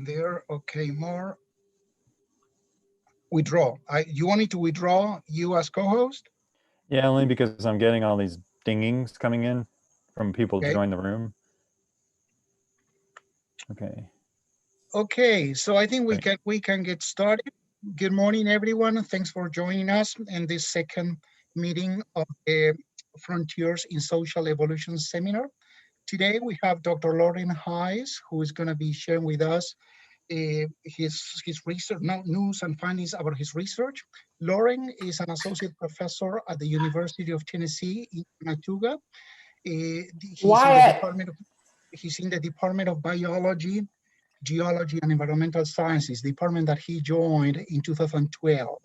there. Okay, more. Withdraw. You want me to withdraw you as co-host? Yeah, only because I'm getting all these dingings coming in from people to Okay. join the room. Okay. Okay, so I think Great. we can get started. Good morning, everyone. Thanks for joining us in this second meeting of the Frontiers in Social Evolution seminar. Today we have Dr. Loren Hayes, who is going to be sharing with us his research, news and findings about his research. Loren is an associate professor at the University of Tennessee in Chattanooga. He's in the Department of Biology, Geology, and Environmental Sciences, department that he joined in 2012.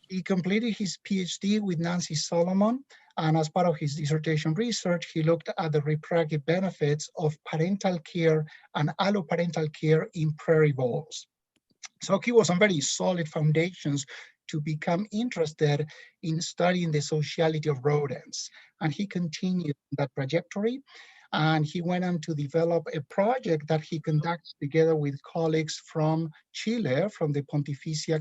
He completed his PhD with Nancy Solomon, and as part of his dissertation research, he looked at the reproductive benefits of parental care and alloparental care in prairie voles. So he was on very solid foundations to become interested in studying the sociality of rodents. And he continued that trajectory. And he went on to develop a project that he conducts together with colleagues from Chile, from the Pontificia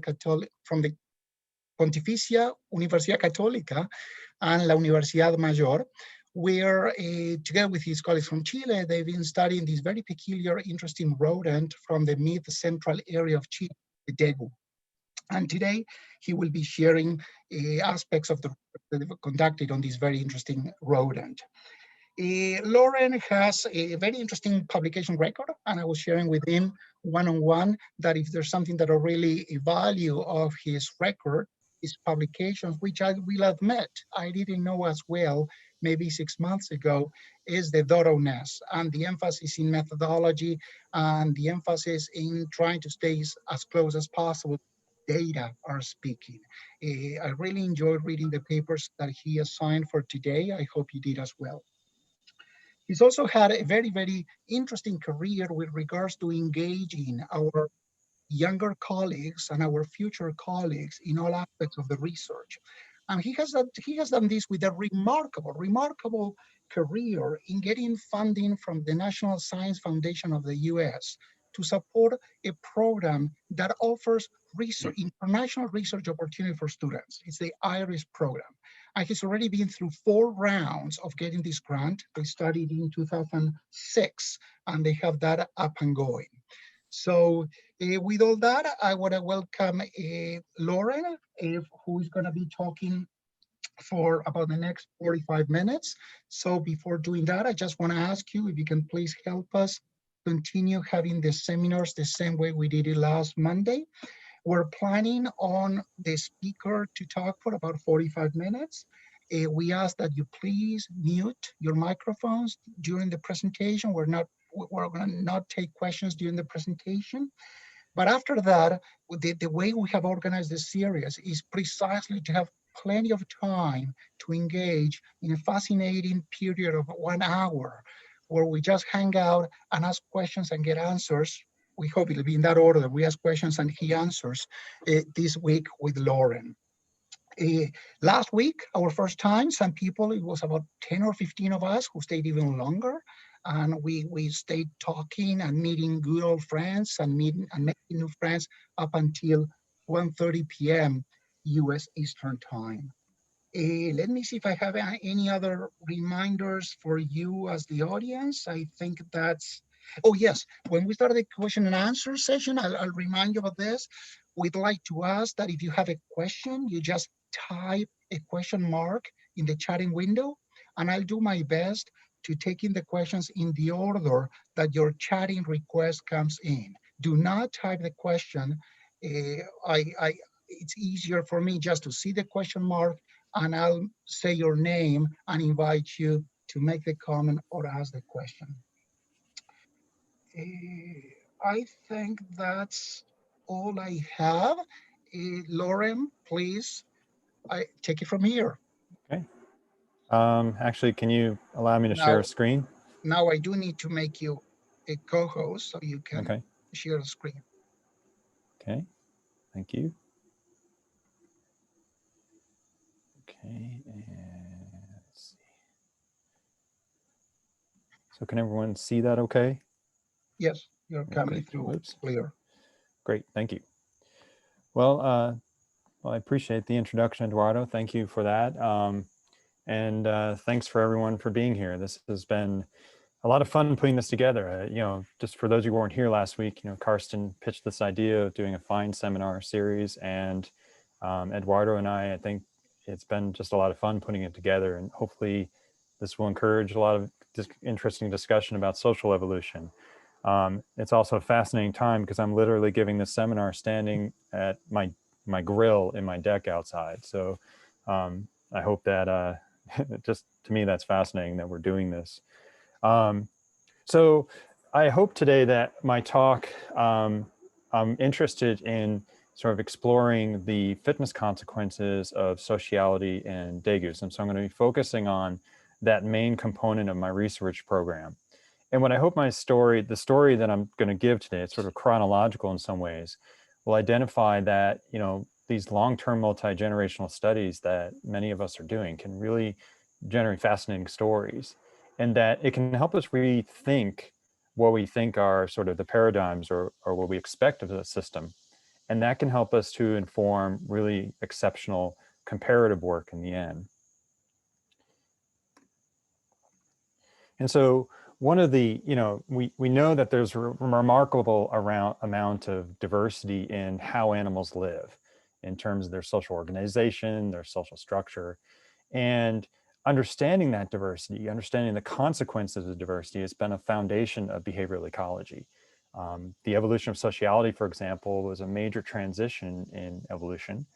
Universidad Católica and La Universidad Mayor, where together with his colleagues from Chile, they've been studying this very peculiar, interesting rodent from the mid-central area of Chile, the degu. And today, he will be sharing aspects of the that they've conducted on this very interesting rodent. Loren has a very interesting publication record, and I was sharing with him one-on-one that if there's something that I really value of his record, his publications, which I will admit I didn't know as well maybe 6 months ago, is the thoroughness and the emphasis in methodology and the emphasis in trying to stay as close as possible. Data are speaking. I really enjoyed reading the papers that he assigned for today. I hope you did as well. He's also had a very, very interesting career with regards to engaging our younger colleagues and our future colleagues in all aspects of the research. And he has done this with a remarkable career in getting funding from the National Science Foundation of the US to support a program that offers research, international research opportunity for students. It's the IRES program. And he's already been through 4 rounds of getting this grant. They started in 2006, and they have that up and going. So with all that, I want to welcome Loren, who is going to be talking for about the next 45 minutes. So before doing that, I just want to ask you if you can please help us continue having the seminars the same way we did it last Monday. We're planning on the speaker to talk for about 45 minutes. We ask that you please mute your microphones during the presentation. We're going to not take questions during the presentation. But after that, the way we have organized this series is precisely to have plenty of time to engage in a fascinating period of 1 hour where we just hang out and ask questions and get answers. We hope it'll be in that order. We ask questions and he answers this week with Loren. Last week, our first time, some people, it was about 10 or 15 of us who stayed even longer. And we stayed talking and meeting good old friends and making new friends up until 1:30 p.m. US Eastern Time. Let me see if I have any other reminders for you as the audience. I think that's, oh yes, when we start the question and answer session, I'll remind you of this. We'd like to ask that if you have a question, you just type a question mark in the chatting window, and I'll do my best to take in the questions in the order that your chatting request comes in. Do not type the question. It's easier for me just to see the question mark, and I'll say your name and invite you to make the comment or ask the question. I think that's all I have. Loren, please, take it from here. Okay. Actually, can you allow me to share a screen? Now I do need to make you a co-host so you can share the screen. Okay, thank you. Okay, and let's see. So can everyone see that okay? Yes. You're coming through Whoops. clear. Great, thank you. Well, I appreciate the introduction, Eduardo. Thank you for that. And thanks for everyone for being here. This has been a lot of fun putting this together. You know, just for those who weren't here last week, you know, Karsten pitched this idea of doing a fine seminar series, and Eduardo and I think it's been just a lot of fun putting it together, and hopefully this will encourage a lot of interesting discussion about social evolution. It's also a fascinating time because I'm literally giving this seminar standing at my grill in my deck outside. So I hope that just to me, that's fascinating that we're doing this. So I hope today that my talk, I'm interested in sort of exploring the fitness consequences of sociality and degus. And so I'm going to be focusing on that main component of my research program. And what I hope the story that I'm going to give today, it's sort of chronological in some ways, will identify that, you know, these long-term multi-generational studies that many of us are doing can really generate fascinating stories, and that it can help us rethink what we think are sort of the paradigms or what we expect of the system. And that can help us to inform really exceptional comparative work in the end. And so one of the, you know, we know that there's a remarkable amount of diversity in how animals live in terms of their social organization, their social structure. And understanding that diversity, understanding the consequences of diversity has been a foundation of behavioral ecology. The evolution of sociality, for example, was a major transition in evolution.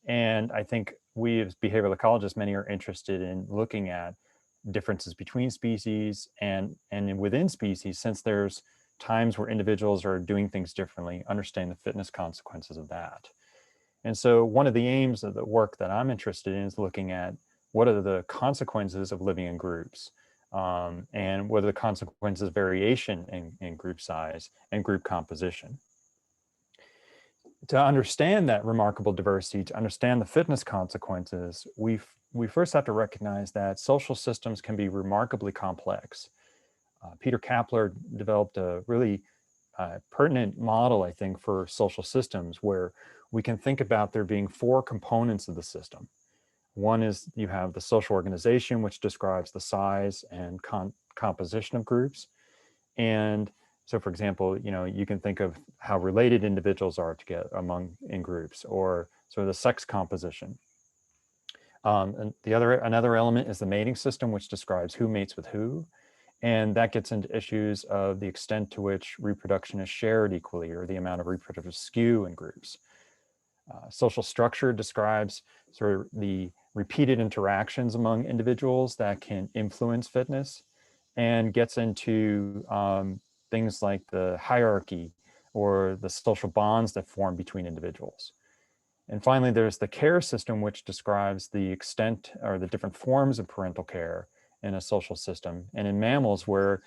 And I think we as behavioral ecologists, many are interested in looking at differences between species and within species, since there's times where individuals are doing things differently, understand the fitness consequences of that. And so one of the aims of the work that I'm interested in is looking at what are the consequences of living in groups, and what are the consequences of variation in group size and group composition. To understand that remarkable diversity, to understand the fitness consequences, we first have to recognize that social systems can be remarkably complex. Peter Kapler developed a really pertinent model, I think, for social systems where we can think about there being four components of the system. One is you have the social organization, which describes the size and composition of groups. And so, for example, you know, you can think of how related individuals are together in groups, or sort of the sex composition. And another element is the mating system, which describes who mates with who. And that gets into issues of the extent to which reproduction is shared equally, or the amount of reproductive skew in groups. Social structure describes sort of the repeated interactions among individuals that can influence fitness, and gets into things like the hierarchy or the social bonds that form between individuals. And finally, there's the care system, which describes the extent or the different forms of parental care in a social system. And in mammals, where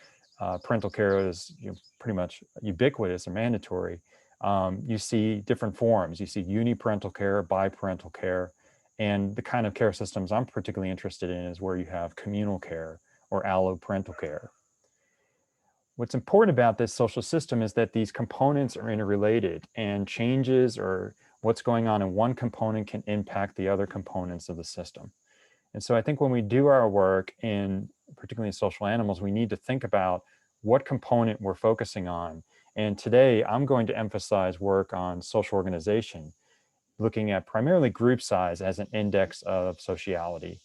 parental care is pretty much ubiquitous or mandatory, you see different forms. You see uniparental care, biparental care, and the kind of care systems I'm particularly interested in is where you have communal care or alloparental care. What's important about this social system is that these components are interrelated, and changes or what's going on in one component can impact the other components of the system. And so I think when we do our work in particularly in social animals, we need to think about what component we're focusing on. And today I'm going to emphasize work on social organization, looking at primarily group size as an index of sociality.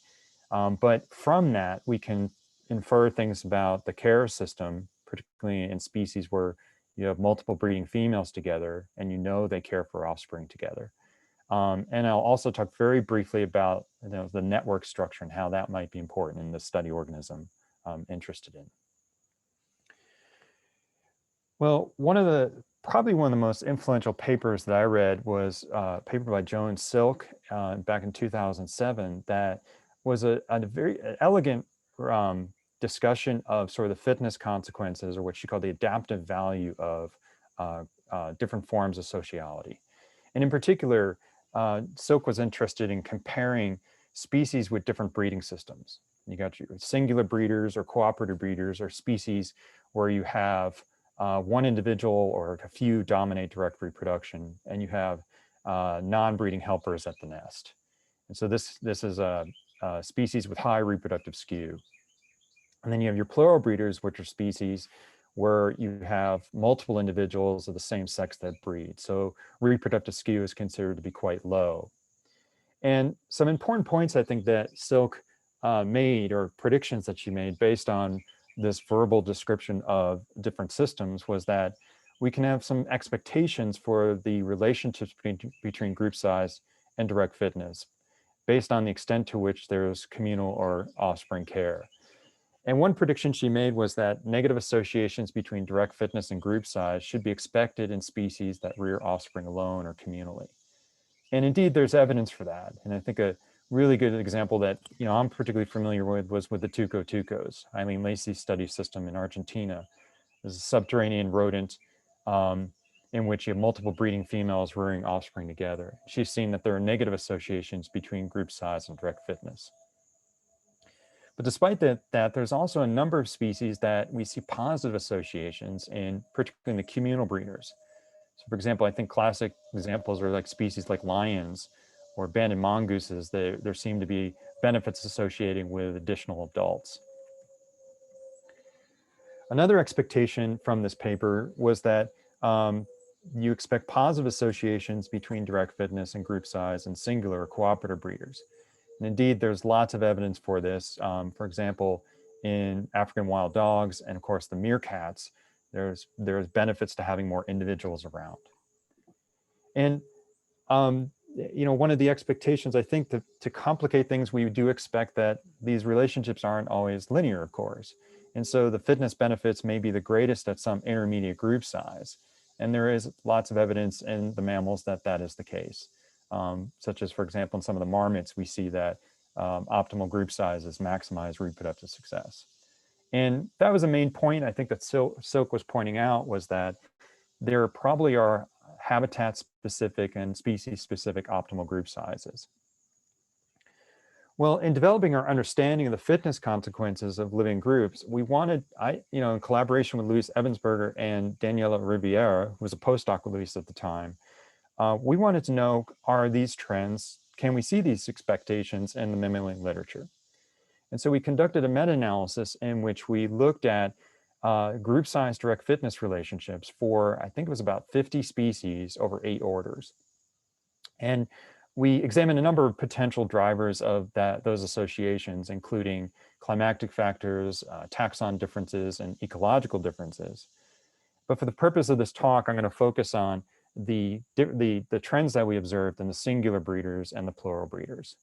But from that, we can infer things about the care system, particularly in species where you have multiple breeding females together and you know they care for offspring together. And I'll also talk very briefly about the network structure and how that might be important in the study organism I'm interested in. Well, probably one of the most influential papers that I read was a paper by Joan Silk back in 2007 that was a very elegant discussion of sort of the fitness consequences, or what she called the adaptive value of different forms of sociality. And in particular, Silk was interested in comparing species with different breeding systems. You got your singular breeders or cooperative breeders, or species where you have one individual or a few dominate direct reproduction, and you have non-breeding helpers at the nest. And so this is a species with high reproductive skew. And then you have your plural breeders, which are species where you have multiple individuals of the same sex that breed. So reproductive skew is considered to be quite low. And some important points I think that Silk made, or predictions that she made based on this verbal description of different systems, was that we can have some expectations for the relationships between group size and direct fitness based on the extent to which there's communal or offspring care. And one prediction she made was that negative associations between direct fitness and group size should be expected in species that rear offspring alone or communally. And indeed, there's evidence for that. And I think a really good example that I'm particularly familiar with was with the tucos. Eileen Lacey's study system in Argentina. This is a subterranean rodent in which you have multiple breeding females rearing offspring together. She's seen that there are negative associations between group size and direct fitness. But despite that, there's also a number of species that we see positive associations in, particularly in the communal breeders. So for example, I think classic examples are like species like lions or abandoned mongooses. There seem to be benefits associated with additional adults. Another expectation from this paper was that you expect positive associations between direct fitness and group size and singular or cooperative breeders. And indeed, there's lots of evidence for this. For example, in African wild dogs and of course the meerkats, there's benefits to having more individuals around. And one of the expectations, I think, to complicate things, we do expect that these relationships aren't always linear, of course. And so the fitness benefits may be the greatest at some intermediate group size. And there is lots of evidence in the mammals that that is the case. Such as, for example, in some of the marmots, we see that optimal group sizes maximize reproductive success. And that was a main point I think that Silk was pointing out, was that there probably are habitat-specific and species-specific optimal group sizes. Well, in developing our understanding of the fitness consequences of living groups, we wanted, in collaboration with Luis Ebensperger and Daniela Riviera, who was a postdoc with Luis at the time, we wanted to know, are these trends, can we see these expectations in the mammalian literature? And so we conducted a meta-analysis in which we looked at group size direct fitness relationships for, I think it was about 50 species over 8 orders. And we examined a number of potential drivers of those associations, including climactic factors, taxon differences, and ecological differences. But for the purpose of this talk, I'm going to focus on the trends that we observed in the singular breeders and the plural breeders.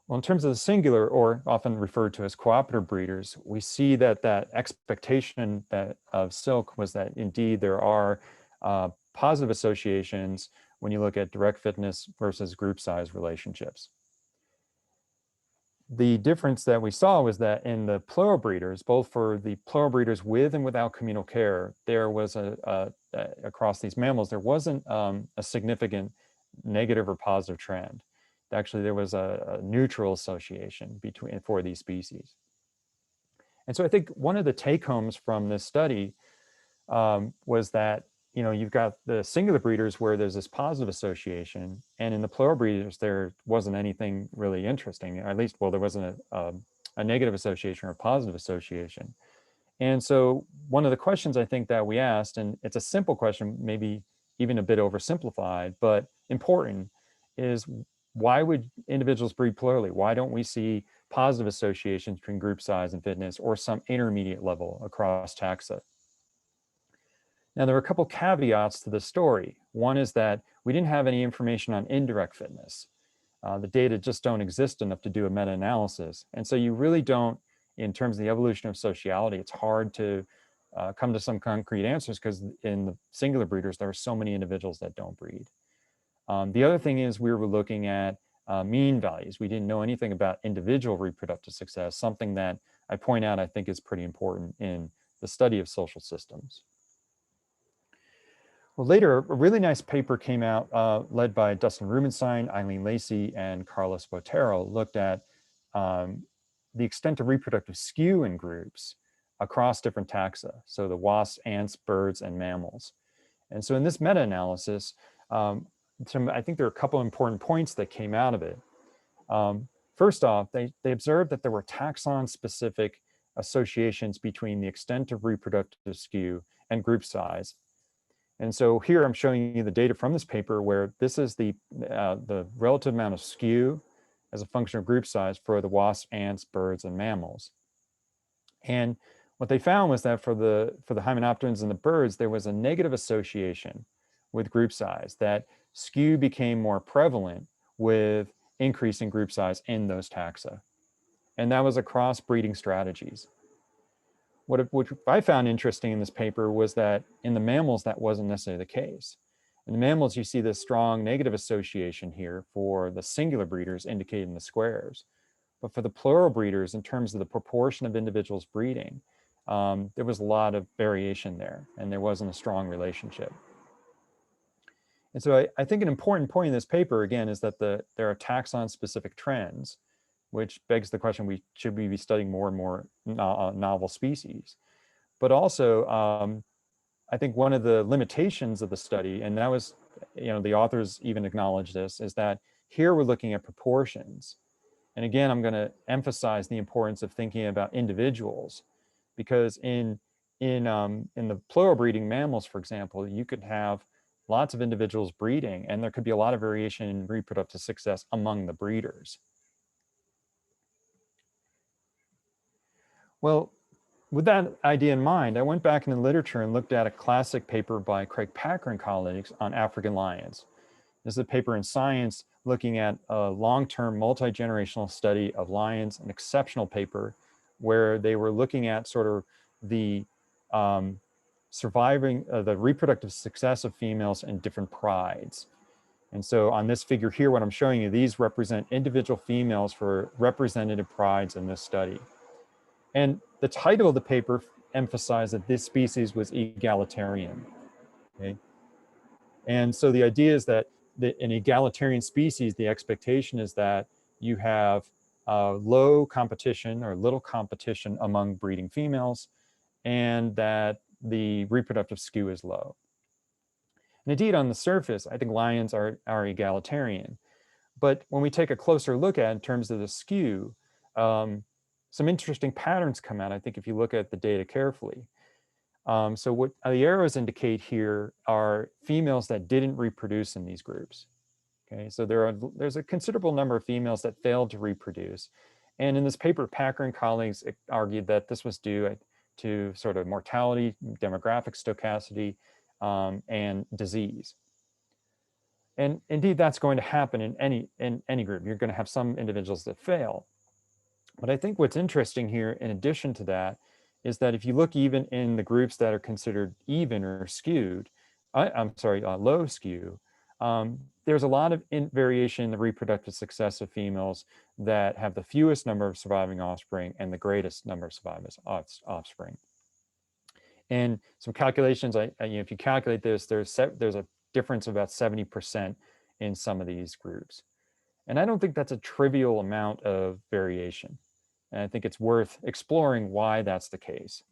Well, in terms of the singular, or often referred to as cooperative breeders, we see that expectation of Silk was that indeed there are positive associations when you look at direct fitness versus group size relationships. The difference that we saw was that in the plural breeders, both for the plural breeders with and without communal care, there was across these mammals, there wasn't a significant negative or positive trend. Actually, there was a neutral association for these species. And so I think one of the take-homes from this study was that you've got the singular breeders where there's this positive association, and in the plural breeders there wasn't anything really interesting, or at least, well, there wasn't a negative association or a positive association. And so one of the questions I think that we asked, and it's a simple question, maybe even a bit oversimplified, but important, is why would individuals breed plurally? Why don't we see positive associations between group size and fitness, or some intermediate level across taxa? Now, there are a couple caveats to the story. One is that we didn't have any information on indirect fitness. The data just don't exist enough to do a meta-analysis. And so you really don't, in terms of the evolution of sociality, it's hard to come to some concrete answers, because in the singular breeders, there are so many individuals that don't breed. The other thing is we were looking at mean values. We didn't know anything about individual reproductive success, something that I point out I think is pretty important in the study of social systems. Well, later, a really nice paper came out led by Dustin Rubenstein, Eileen Lacey, and Carlos Botero, looked at the extent of reproductive skew in groups across different taxa, so the wasps, ants, birds, and mammals. And so in this meta-analysis, I think there are a couple important points that came out of it. First off, they observed that there were taxon-specific associations between the extent of reproductive skew and group size. And so here I'm showing you the data from this paper where this is the relative amount of skew as a function of group size for the wasps, ants, birds, and mammals. And what they found was that for the hymenopterans and the birds, there was a negative association with group size, that skew became more prevalent with increasing group size in those taxa. And that was across breeding strategies. What I found interesting in this paper was that in the mammals, that wasn't necessarily the case. In the mammals, you see this strong negative association here for the singular breeders indicated in the squares. But for the plural breeders, in terms of the proportion of individuals breeding, there was a lot of variation there, and there wasn't a strong relationship. And so I think an important point in this paper, again, is that there are taxon-specific trends, which begs the question, should we be studying more and more novel species? But also, I think one of the limitations of the study, and that was, the authors even acknowledged this, is that here we're looking at proportions. And again, I'm going to emphasize the importance of thinking about individuals, because in the plural breeding mammals, for example, you could have lots of individuals breeding, and there could be a lot of variation in reproductive success among the breeders. Well, with that idea in mind, I went back in the literature and looked at a classic paper by Craig Packer and colleagues on African lions. This is a paper in Science looking at a long-term multi-generational study of lions, an exceptional paper where they were looking at sort of the the reproductive success of females in different prides. And so on this figure here, what I'm showing you, these represent individual females for representative prides in this study. And the title of the paper emphasized that this species was egalitarian. Okay? And so the idea is that in egalitarian species, the expectation is that you have low competition or little competition among breeding females, and that the reproductive skew is low. And indeed, on the surface, I think lions are egalitarian. But when we take a closer look at it in terms of the skew, some interesting patterns come out, I think, if you look at the data carefully. So what the arrows indicate here are females that didn't reproduce in these groups. Okay, so there's a considerable number of females that failed to reproduce. And in this paper, Packer and colleagues argued that this was due to sort of mortality, demographic stochasticity, and disease. And indeed, that's going to happen in any group. You're going to have some individuals that fail. But I think what's interesting here, in addition to that, is that if you look even in the groups that are considered even or skewed, low skew, there's a lot of variation in the reproductive success of females that have the fewest number of surviving offspring and the greatest number of surviving offspring. And some calculations, if you calculate this, there's a difference of about 70% in some of these groups. And I don't think that's a trivial amount of variation. And I think it's worth exploring why that's the case.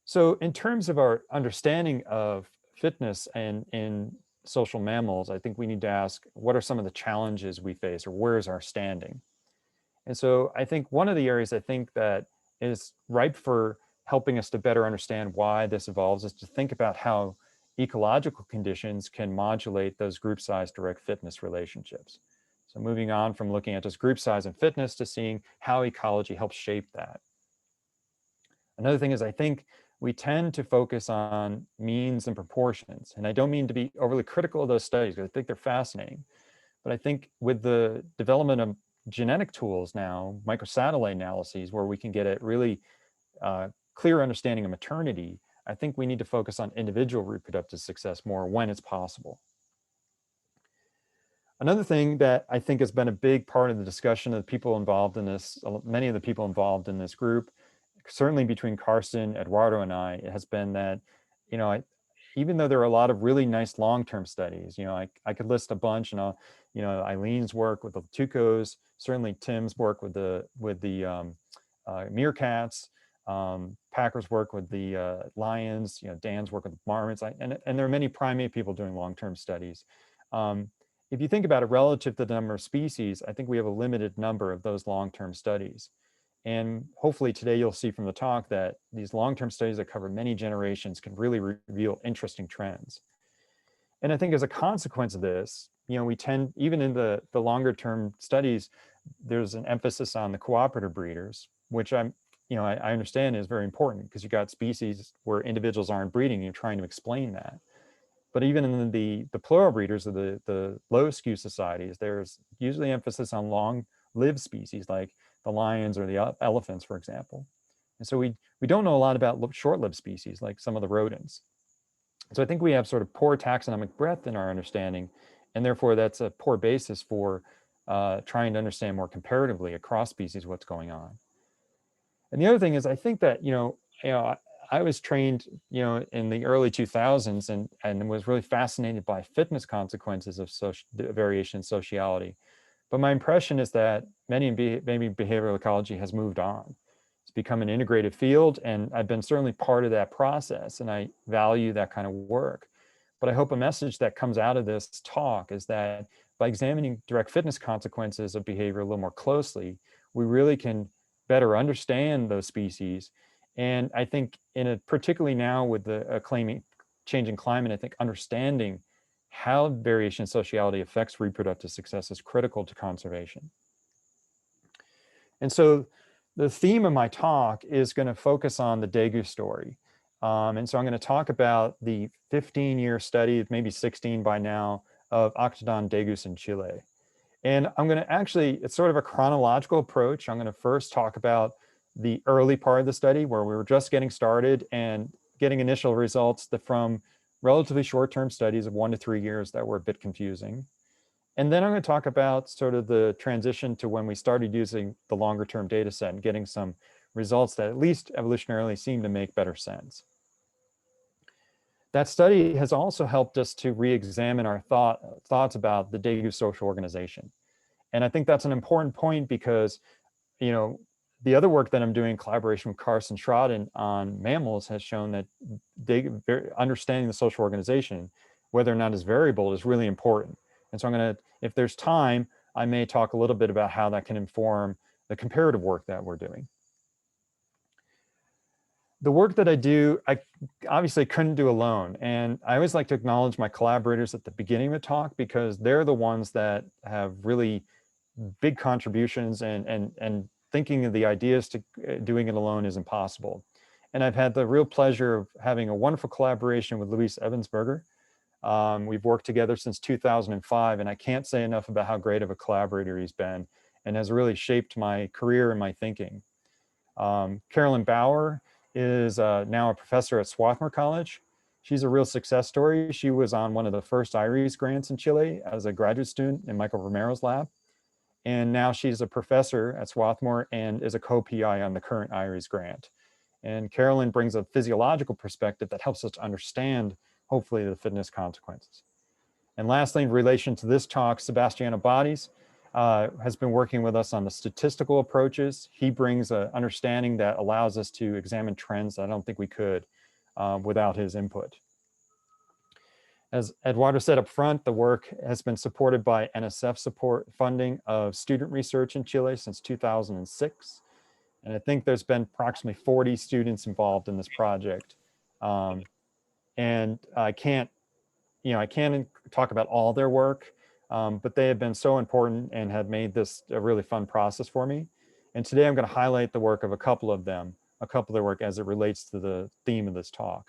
So in terms of our understanding of fitness and in social mammals, I think we need to ask, what are some of the challenges we face, or where is our standing? And so I think one of the areas I think that is ripe for helping us to better understand why this evolves is to think about how ecological conditions can modulate those group size direct fitness relationships. So moving on from looking at just group size and fitness to seeing how ecology helps shape that. Another thing is, I think we tend to focus on means and proportions. And I don't mean to be overly critical of those studies, because I think they're fascinating. But I think with the development of genetic tools now, microsatellite analyses, where we can get a really clear understanding of maternity, I think we need to focus on individual reproductive success more when it's possible. Another thing that I think has been a big part of the discussion of the people involved in this, many of the people involved in this group, certainly between Carsten, Eduardo, and I, it has been that, even though there are a lot of really nice long-term studies, I could list a bunch, and you know, Eileen's work with the tucos, certainly Tim's work with the meerkats, Packer's work with the lions, you know, Dan's work with the marmots, and there are many primate people doing long-term studies. If you think about it relative to the number of species, I think we have a limited number of those long-term studies. And hopefully today you'll see from the talk that these long-term studies that cover many generations can really reveal interesting trends. And I think as a consequence of this, you know, we tend, even in the longer term studies, there's an emphasis on the cooperative breeders, which I understand is very important because you got species where individuals aren't breeding, and you're trying to explain that. But even in the plural breeders of the low skew societies, there's usually emphasis on long-lived species like the lions or the elephants, for example. And so we don't know a lot about short-lived species like some of the rodents. So I think we have sort of poor taxonomic breadth in our understanding, and therefore that's a poor basis for trying to understand more comparatively across species what's going on. And the other thing is, I think that, I was trained, in the early 2000s and was really fascinated by fitness consequences of variation in sociality. But my impression is that maybe behavioral ecology has moved on. It's become an integrated field, and I've been certainly part of that process, and I value that kind of work. But I hope a message that comes out of this talk is that by examining direct fitness consequences of behavior a little more closely, we really can better understand those species. And I think particularly now with the changing climate, I think understanding how variation in sociality affects reproductive success is critical to conservation. And so the theme of my talk is going to focus on the degus story. And so I'm going to talk about the 15-year study, maybe 16 by now, of Octodon degus in Chile. And I'm going to it's sort of a chronological approach. I'm going to first talk about the early part of the study where we were just getting started and getting initial results from relatively short-term studies of 1 to 3 years that were a bit confusing. And then I'm going to talk about sort of the transition to when we started using the longer-term data set and getting some results that at least evolutionarily seem to make better sense. That study has also helped us to re-examine our thoughts about the degus social organization. And I think that's an important point because, the other work that I'm doing in collaboration with Carson Schroden on mammals has shown that understanding the social organization, whether or not it's variable, is really important. And so I'm going to, if there's time, I may talk a little bit about how that can inform the comparative work that we're doing. The work that I do, I obviously couldn't do alone. And I always like to acknowledge my collaborators at the beginning of the talk because they're the ones that have really big contributions, and thinking of the ideas to doing it alone is impossible. And I've had the real pleasure of having a wonderful collaboration with Luis Ebensperger. We've worked together since 2005, and I can't say enough about how great of a collaborator he's been and has really shaped my career and my thinking. Carolyn Bauer is now a professor at Swarthmore College. She's a real success story. She was on one of the first IRES grants in Chile as a graduate student in Michael Romero's lab. And now she's a professor at Swarthmore and is a co-PI on the current IRES grant. And Carolyn brings a physiological perspective that helps us to understand, hopefully, the fitness consequences. And lastly, in relation to this talk, Sebastian Abades has been working with us on the statistical approaches. He brings an understanding that allows us to examine trends that I don't think we could without his input. As Eduardo said up front, the work has been supported by NSF support funding of student research in Chile since 2006. And I think there's been approximately 40 students involved in this project. And I can't talk about all their work, but they have been so important and have made this a really fun process for me. And today I'm going to highlight the work of a couple of their work as it relates to the theme of this talk.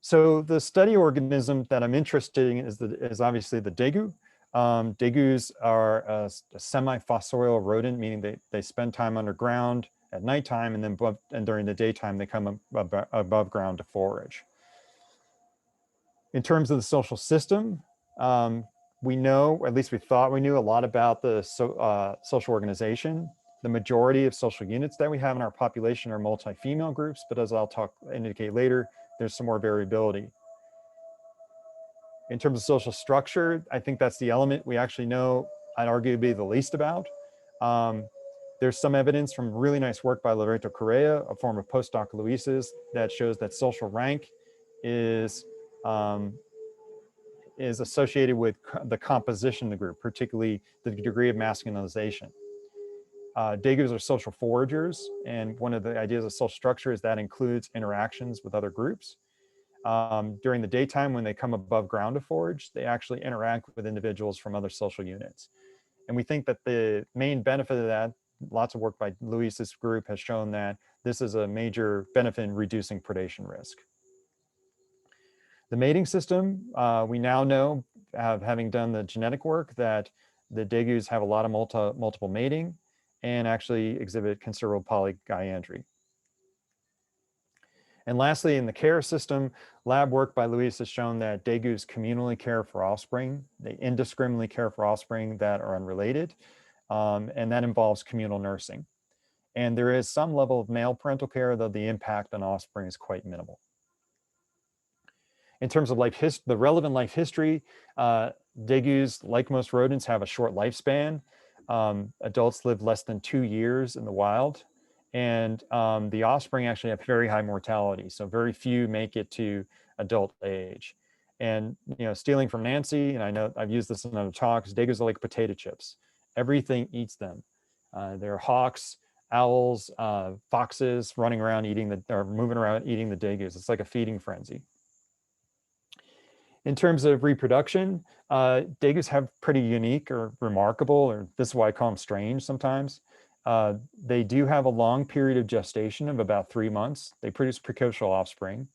So the study organism that I'm interested in is obviously the degu. Degus are a semi-fossorial rodent, meaning they spend time underground at nighttime, and then during the daytime they come above ground to forage. In terms of the social system, we know, or at least we thought we knew, a lot about the social organization. The majority of social units that we have in our population are multi-female groups, but as I'll indicate later, there's some more variability. In terms of social structure, I think that's the element we actually know, I'd argue, to be the least about. There's some evidence from really nice work by Loren Correa, a former postdoc Luis's, that shows that social rank is associated with the composition of the group, particularly the degree of masculinization. Degus are social foragers, and one of the ideas of social structure is that includes interactions with other groups. During the daytime, when they come above ground to forage, they actually interact with individuals from other social units. And we think that the main benefit of that, lots of work by Luis's group has shown that this is a major benefit in reducing predation risk. The mating system, we now know, having done the genetic work, that the degus have a lot of multiple mating and actually exhibit considerable polygyandry. And lastly, in the care system, lab work by Luis has shown that degus communally care for offspring. They indiscriminately care for offspring that are unrelated, and that involves communal nursing. And there is some level of male parental care, though the impact on offspring is quite minimal. In terms of the relevant life history, degus, like most rodents, have a short lifespan. Adults live less than 2 years in the wild, and the offspring actually have very high mortality. So very few make it to adult age. And stealing from Nancy, and I know I've used this in other talks, degus are like potato chips. Everything eats them. There are hawks, owls, foxes running around moving around eating the degus. It's like a feeding frenzy. In terms of reproduction, degus have pretty unique or remarkable, or this is why I call them strange sometimes. They do have a long period of gestation of about 3 months. They produce precocial offspring,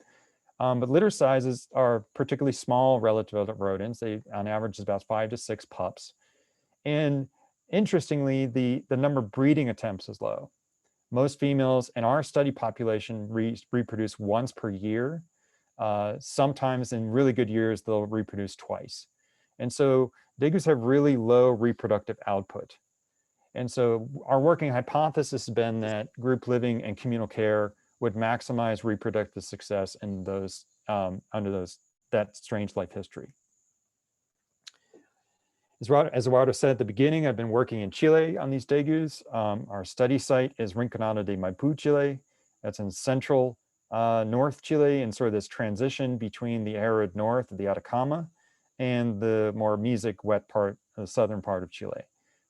but litter sizes are particularly small relative to other rodents. They, on average, is about 5 to 6 pups. And interestingly, the number of breeding attempts is low. Most females in our study population reproduce once per year. Sometimes in really good years, they'll reproduce twice. And so degus have really low reproductive output. And so our working hypothesis has been that group living and communal care would maximize reproductive success in those under that strange life history. As Eduardo said at the beginning, I've been working in Chile on these degus. Our study site is Rinconada de Maipú, Chile. That's in central North Chile, and sort of this transition between the arid north of the Atacama and the more mesic wet part, the southern part of Chile.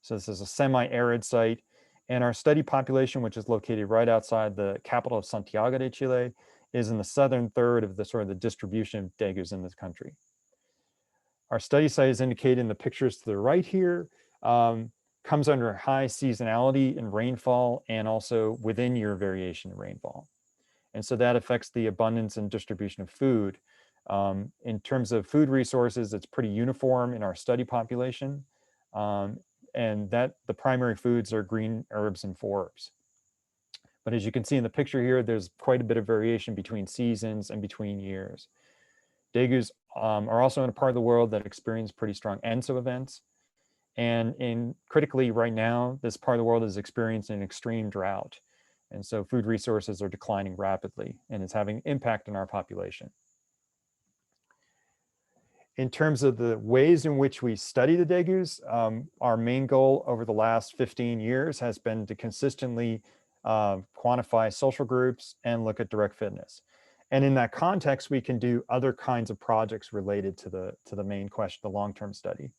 So this is a semi-arid site, and our study population, which is located right outside the capital of Santiago de Chile, is in the southern third of the sort of the distribution of degus in this country. Our study site is indicated in the pictures to the right here, comes under high seasonality in rainfall and also within year variation in rainfall. And so that affects the abundance and distribution of food. In terms of food resources, it's pretty uniform in our study population. And that the primary foods are green herbs and forbs. But as you can see in the picture here, there's quite a bit of variation between seasons and between years. Degus are also in a part of the world that experience pretty strong ENSO events. And critically right now, this part of the world is experiencing extreme drought. And so food resources are declining rapidly, and it's having impact on our population. In terms of the ways in which we study the degus, our main goal over the last 15 years has been to consistently quantify social groups and look at direct fitness. And in that context, we can do other kinds of projects related to the main question, the long-term study.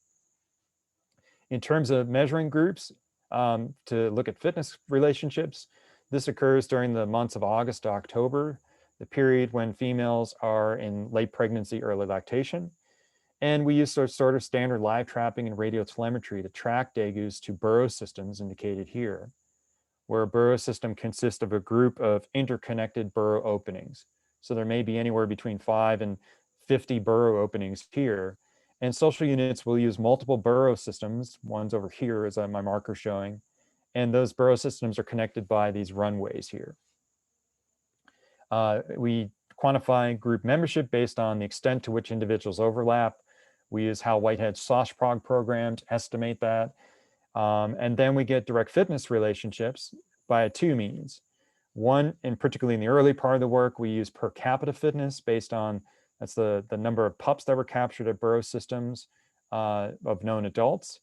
In terms of measuring groups, to look at fitness relationships, this occurs during the months of August to October, the period when females are in late pregnancy, early lactation. And we use sort of standard live trapping and radiotelemetry to track degus to burrow systems indicated here, where a burrow system consists of a group of interconnected burrow openings. So there may be anywhere between 5 and 50 burrow openings here. And social units will use multiple burrow systems. One's over here, as my marker showing. And those burrow systems are connected by these runways here. We quantify group membership based on the extent to which individuals overlap. We use Hal Whitehead's SOSPROG program to estimate that. And then we get direct fitness relationships by 2 means. One, and particularly in the early part of the work, we use per capita fitness based on That's the number of pups that were captured at burrow systems of known adults.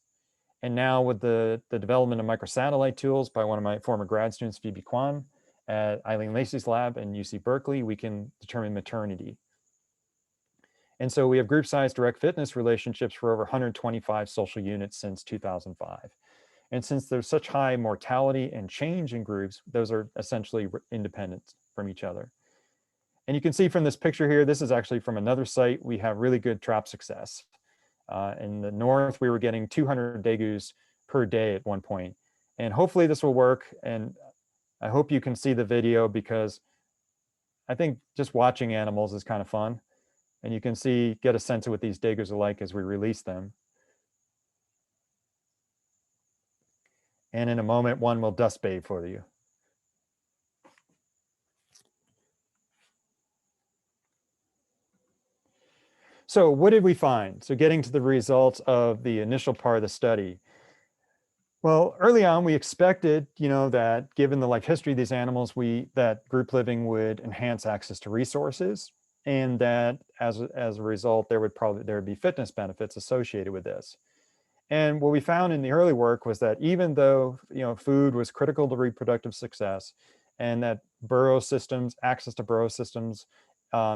And now with the development of microsatellite tools by one of my former grad students, Phoebe Kwan, at Eileen Lacey's lab in UC Berkeley, we can determine maternity. And so we have group size direct fitness relationships for over 125 social units since 2005. And since there's such high mortality and change in groups, those are essentially independent from each other. And you can see from this picture here, this is actually from another site, we have really good trap success. In the north, we were getting 200 degus per day at one point. And hopefully this will work. And I hope you can see the video, because I think just watching animals is kind of fun. And you can see, get a sense of what these degus are like as we release them. And in a moment, one will dust bathe for you. So what did we find? So getting to the results of the initial part of the study. Well, early on, we expected, that given the life history of these animals, that group living would enhance access to resources, and that as a result, there would be fitness benefits associated with this. And what we found in the early work was that even though food was critical to reproductive success, and that access to burrow systems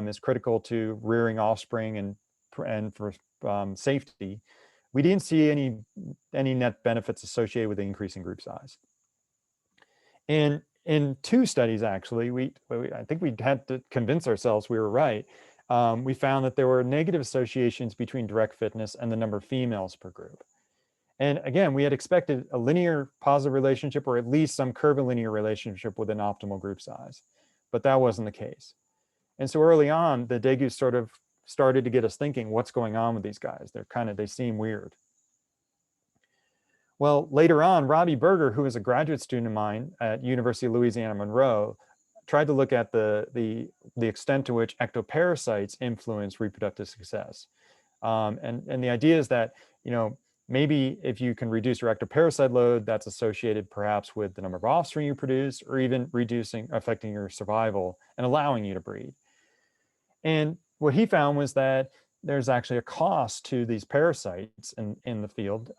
is critical to rearing offspring and for safety, we didn't see any net benefits associated with increasing group size. And in two studies, actually, I think we had to convince ourselves we were right. We found that there were negative associations between direct fitness and the number of females per group. And again, we had expected a linear positive relationship, or at least some curvilinear relationship with an optimal group size, but that wasn't the case. And so early on, the degus sort of started to get us thinking, what's going on with these guys? They seem weird. Well, later on, Robbie Berger, who was a graduate student of mine at University of Louisiana Monroe, tried to look at the extent to which ectoparasites influence reproductive success. And the idea is that, maybe if you can reduce your ectoparasite load, that's associated perhaps with the number of offspring you produce, or even affecting your survival and allowing you to breed. And what he found was that there's actually a cost to these parasites in the field.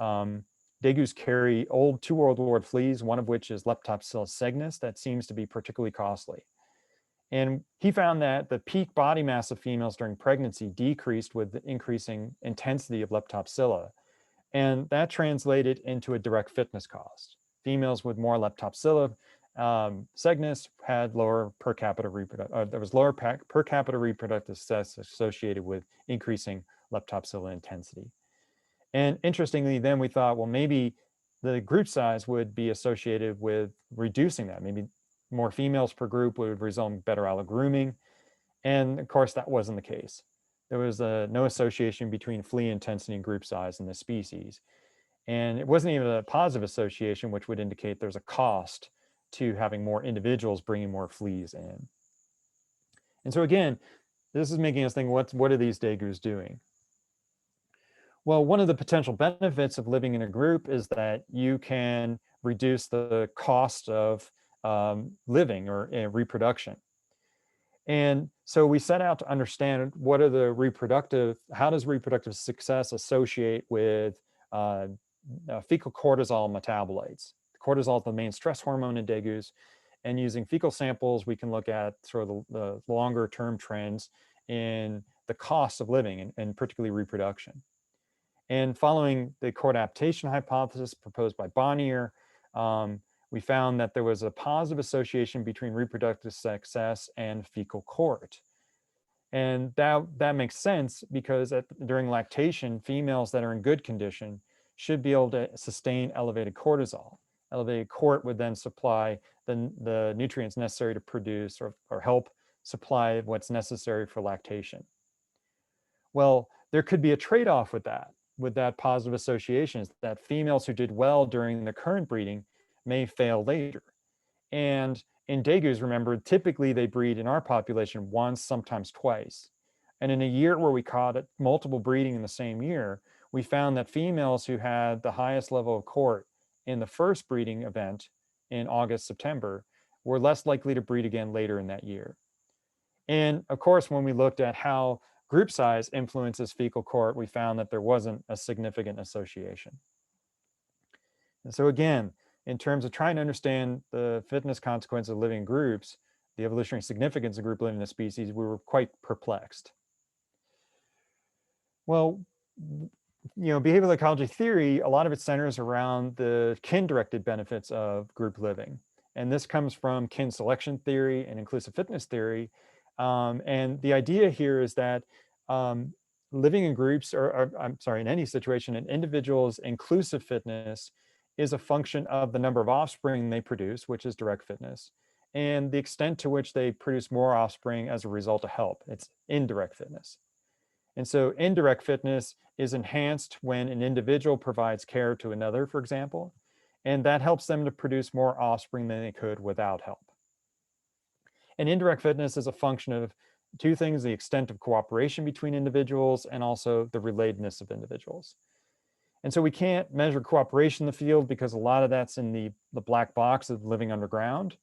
Degus carry old 2 World War fleas, one of which is Leptopsilla cygnus, that seems to be particularly costly. And he found that the peak body mass of females during pregnancy decreased with the increasing intensity of Leptopsilla. And that translated into a direct fitness cost. Females with more Leptopsilla cygnus had lower per capita reproductive success associated with increasing Leptopsilla intensity. And interestingly, then we thought, well, maybe the group size would be associated with reducing that. Maybe more females per group would result in better allogrooming. And of course, that wasn't the case. There was no association between flea intensity and group size in the species. And it wasn't even a positive association, which would indicate there's a cost to having more individuals bringing more fleas in. And so again, this is making us think, what are these degus doing? Well, one of the potential benefits of living in a group is that you can reduce the cost of living or reproduction. And so we set out to understand what are how does reproductive success associate with fecal cortisol metabolites. Cortisol is the main stress hormone in degus, and using fecal samples, we can look at sort of the longer term trends in the cost of living and particularly reproduction. And following the coadaptation hypothesis proposed by Bonnier, we found that there was a positive association between reproductive success and fecal cort. And that makes sense because during lactation, females that are in good condition should be able to sustain elevated cortisol. Elevated cort would then supply the nutrients necessary to produce or help supply what's necessary for lactation. Well, there could be a trade-off with that positive association, is that females who did well during the current breeding may fail later. And in degus, remember, typically they breed in our population once, sometimes twice. And in a year where we caught multiple breeding in the same year, we found that females who had the highest level of cort in the first breeding event in August, September, were less likely to breed again later in that year. And of course, when we looked at how group size influences fecal cohort, we found that there wasn't a significant association. And so again, in terms of trying to understand the fitness consequences of living in groups, the evolutionary significance of group living in a species, we were quite perplexed. Well, behavioral ecology theory, a lot of it centers around the kin-directed benefits of group living. And this comes from kin selection theory and inclusive fitness theory. And the idea here is that living in groups, or I'm sorry, in any situation, an individual's inclusive fitness is a function of the number of offspring they produce, which is direct fitness, and the extent to which they produce more offspring as a result of help. It's indirect fitness. And so indirect fitness is enhanced when an individual provides care to another, for example, and that helps them to produce more offspring than they could without help. And indirect fitness is a function of two things: the extent of cooperation between individuals and also the relatedness of individuals. And so we can't measure cooperation in the field because a lot of that's in the black box of living underground.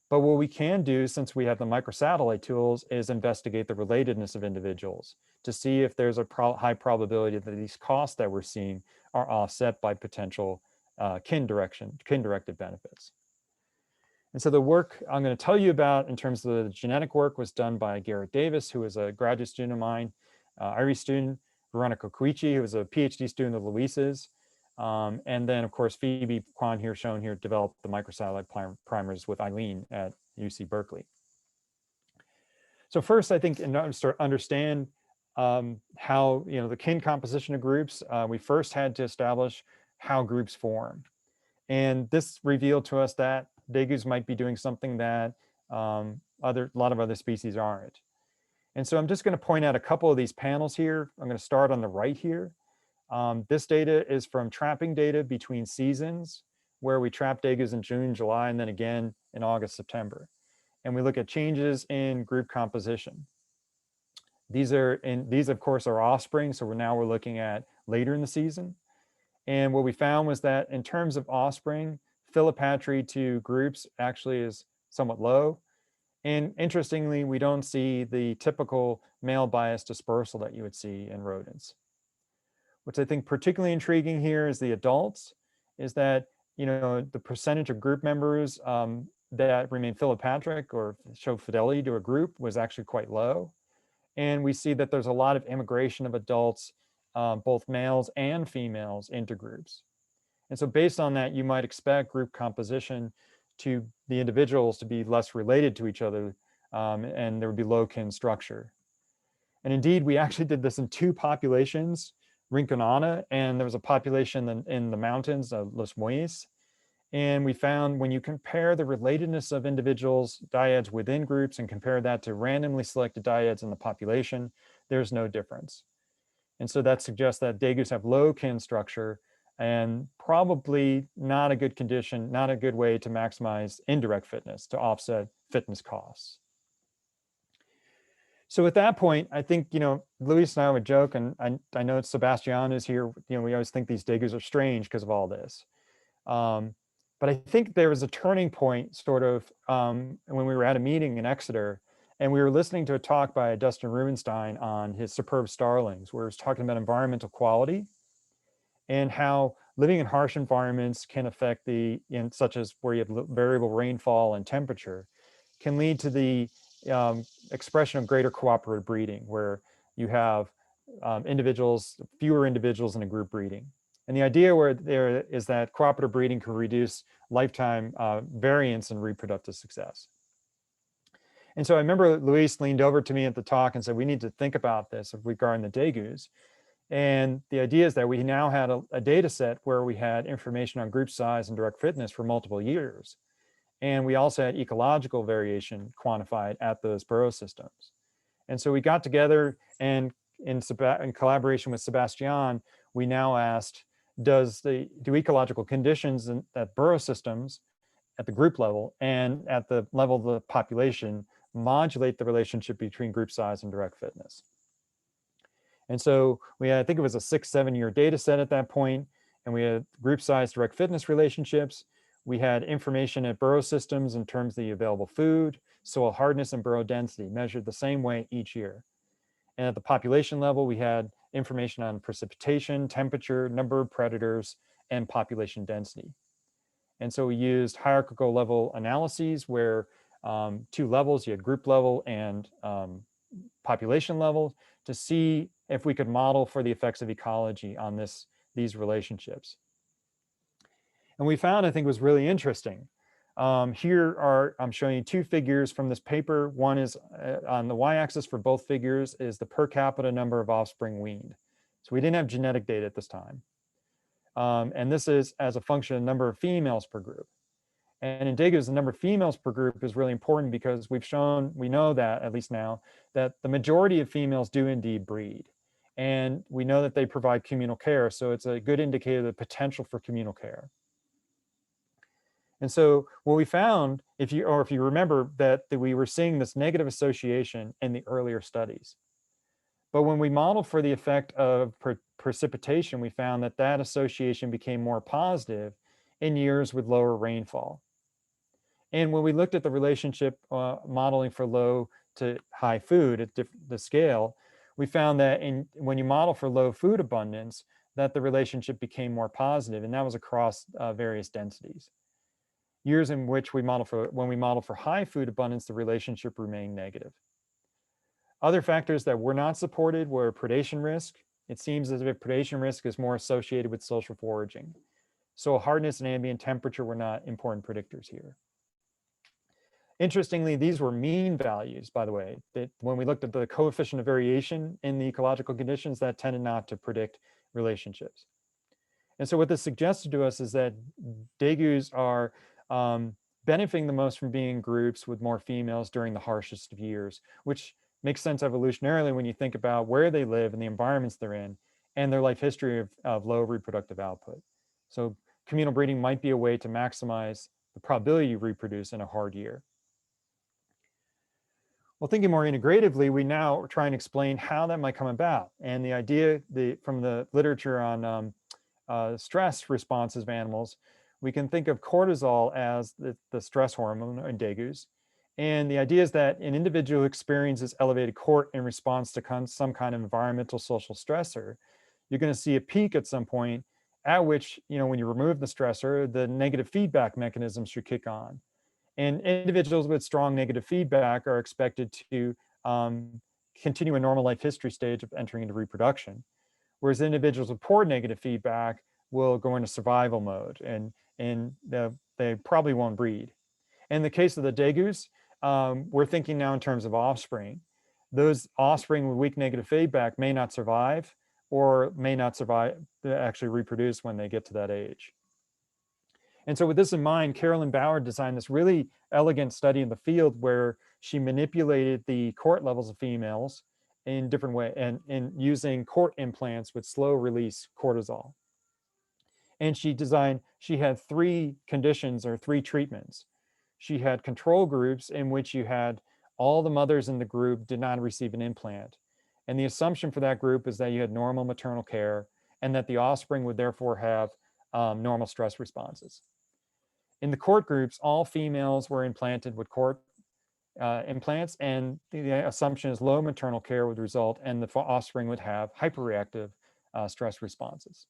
But what we can do, since we have the microsatellite tools, is investigate the relatedness of individuals to see if there's a high probability that these costs that we're seeing are offset by potential kin-directed benefits. And so the work I'm going to tell you about in terms of the genetic work was done by Garrett Davis, who was a graduate student of mine, IRES student, Veronica Koichi, who was a PhD student of Luis's. And then, of course, Phoebe Kwan here, shown here, developed the microsatellite primers with Eileen at UC Berkeley. So first, I think in order to understand how the kin composition of groups, we first had to establish how groups form. And this revealed to us that degus might be doing something that a lot of other species aren't. And so I'm just going to point out a couple of these panels here. I'm going to start on the right here. This data is from trapping data between seasons, where we trap degus in June, July, and then again in August, September. And we look at changes in group composition. These, of course, are offspring, so we're looking at later in the season. And what we found was that in terms of offspring, philopatry to groups actually is somewhat low. And interestingly, we don't see the typical male bias dispersal that you would see in rodents. What's I think particularly intriguing here is the adults, is that the percentage of group members that remain philopatric or show fidelity to a group was actually quite low. And we see that there's a lot of immigration of adults, both males and females, into groups. And so based on that, you might expect group composition to the individuals to be less related to each other, and there would be low kin structure. And indeed, we actually did this in two populations, Rinconada, and there was a population in the mountains of Los Muelles. And we found when you compare the relatedness of individuals, dyads within groups, and compare that to randomly selected dyads in the population, there's no difference. And so that suggests that degus have low kin structure and probably not a good condition, not a good way to maximize indirect fitness to offset fitness costs. So at that point, I think, Luis and I would joke, and I know Sebastian is here, we always think these degus are strange because of all this. But I think there was a turning point sort of when we were at a meeting in Exeter, and we were listening to a talk by Dustin Rubenstein on his superb starlings, where he was talking about environmental quality and how living in harsh environments can affect such as where you have variable rainfall and temperature, can lead to the expression of greater cooperative breeding, where you have fewer individuals in a group breeding. And the idea there is that cooperative breeding can reduce lifetime variance in reproductive success. And so I remember Luis leaned over to me at the talk and said, we need to think about this regarding the degus. And the idea is that we now had a data set where we had information on group size and direct fitness for multiple years. And we also had ecological variation quantified at those burrow systems. And so we got together, and in collaboration with Sebastian, we now asked, do ecological conditions at burrow systems at the group level and at the level of the population modulate the relationship between group size and direct fitness? And so we had, I think it was a 6-7 year data set at that point, and we had group size direct fitness relationships. We had information at burrow systems in terms of the available food, soil hardness, and burrow density measured the same way each year. And at the population level, we had information on precipitation, temperature, number of predators, and population density. And so we used hierarchical level analyses where 2 levels, you had group level and population level, to see if we could model for the effects of ecology on these relationships. And we found, I think, was really interesting. I'm showing you 2 figures from this paper. One is on the y-axis for both figures is the per capita number of offspring weaned. So we didn't have genetic data at this time. And this is as a function of number of females per group. And in degus, the number of females per group is really important because we know that, at least now, that the majority of females do indeed breed. And we know that they provide communal care. So it's a good indicator of the potential for communal care. And so what we found, if you remember, that we were seeing this negative association in the earlier studies. But when we modeled for the effect of precipitation, we found that that association became more positive in years with lower rainfall. And when we looked at the relationship modeling for low to high food at the scale, we found that when you model for low food abundance, that the relationship became more positive, and that was across various densities. Years in which when we model for high food abundance, the relationship remained negative. Other factors that were not supported were predation risk. It seems as if predation risk is more associated with social foraging. So hardness and ambient temperature were not important predictors here. Interestingly, these were mean values, by the way, that when we looked at the coefficient of variation in the ecological conditions, that tended not to predict relationships. And so what this suggested to us is that degus are benefiting the most from being in groups with more females during the harshest of years, which makes sense evolutionarily when you think about where they live and the environments they're in and their life history of low reproductive output. So communal breeding might be a way to maximize the probability you reproduce in a hard year. Well, thinking more integratively, we now try and explain how that might come about. And the idea from the literature on stress responses of animals, we can think of cortisol as the stress hormone in degus. And the idea is that an individual experiences elevated cort in response to some kind of environmental social stressor. You're going to see a peak at some point at which, when you remove the stressor, the negative feedback mechanisms should kick on. And individuals with strong negative feedback are expected to continue a normal life history stage of entering into reproduction. Whereas individuals with poor negative feedback will go into survival mode and they probably won't breed. In the case of the degus, we're thinking now in terms of offspring. Those offspring with weak negative feedback may not survive or may not survive to actually reproduce when they get to that age. And so with this in mind, Carolyn Bauer designed this really elegant study in the field where she manipulated the cort levels of females in different ways and using cort implants with slow release cortisol. And she had 3 conditions or 3 treatments. She had control groups in which you had all the mothers in the group did not receive an implant. And the assumption for that group is that you had normal maternal care and that the offspring would therefore have normal stress responses. In the cort groups, all females were implanted with cort implants, and the assumption is low maternal care would result and the offspring would have hyperreactive stress responses.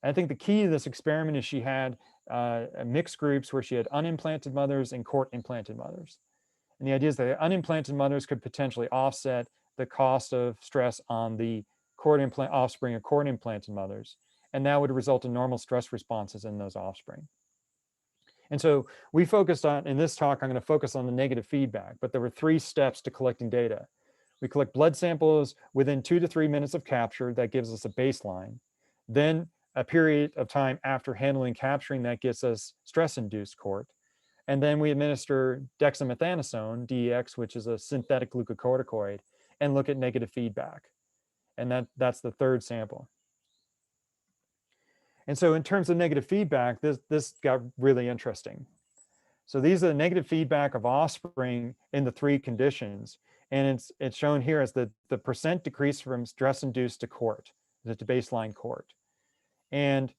And I think the key to this experiment is she had mixed groups where she had unimplanted mothers and cort implanted mothers. And the idea is that unimplanted mothers could potentially offset the cost of stress on the offspring of cort implanted mothers. And that would result in normal stress responses in those offspring. And so we focused on, in this talk, I'm going to focus on the negative feedback, but there were 3 steps to collecting data. We collect blood samples within 2 to 3 minutes of capture. That gives us a baseline. Then a period of time after handling capturing that gets us stress-induced cort. And then we administer dexamethasone, DEX, which is a synthetic glucocorticoid, and look at negative feedback. And that's the 3rd sample. And so in terms of negative feedback, this got really interesting. So these are the negative feedback of offspring in the 3 conditions. And it's shown here as the percent decrease from stress-induced to cort, to baseline cort. And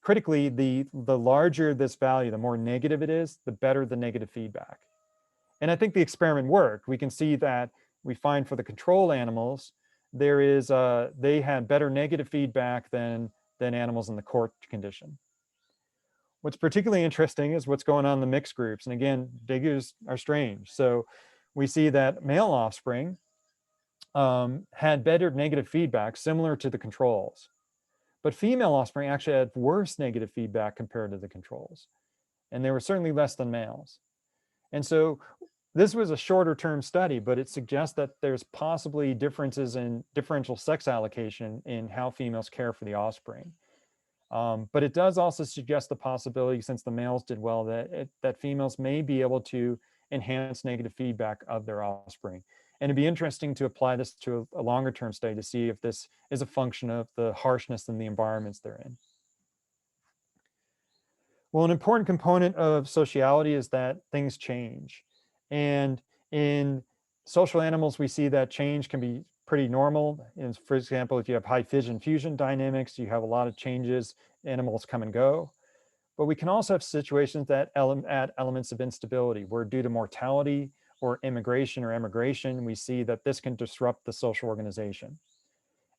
critically, the larger this value, the more negative it is, the better the negative feedback. And I think the experiment worked. We can see that we find for the control animals, there is they had better negative feedback than animals in the core condition. What's particularly interesting is what's going on in the mixed groups. And again, degus are strange. So we see that male offspring had better negative feedback similar to the controls. But female offspring actually had worse negative feedback compared to the controls. And they were certainly less than males. And so this was a shorter term study, but it suggests that there's possibly differences in differential sex allocation in how females care for the offspring. But it does also suggest the possibility, since the males did well, that females may be able to enhance negative feedback of their offspring. And it'd be interesting to apply this to a longer term study to see if this is a function of the harshness in the environments they're in. Well, an important component of sociality is that things change. And in social animals, we see that change can be pretty normal. And for example, if you have high fission fusion dynamics, you have a lot of changes, animals come and go. But we can also have situations that add elements of instability, where due to mortality or immigration or emigration, we see that this can disrupt the social organization.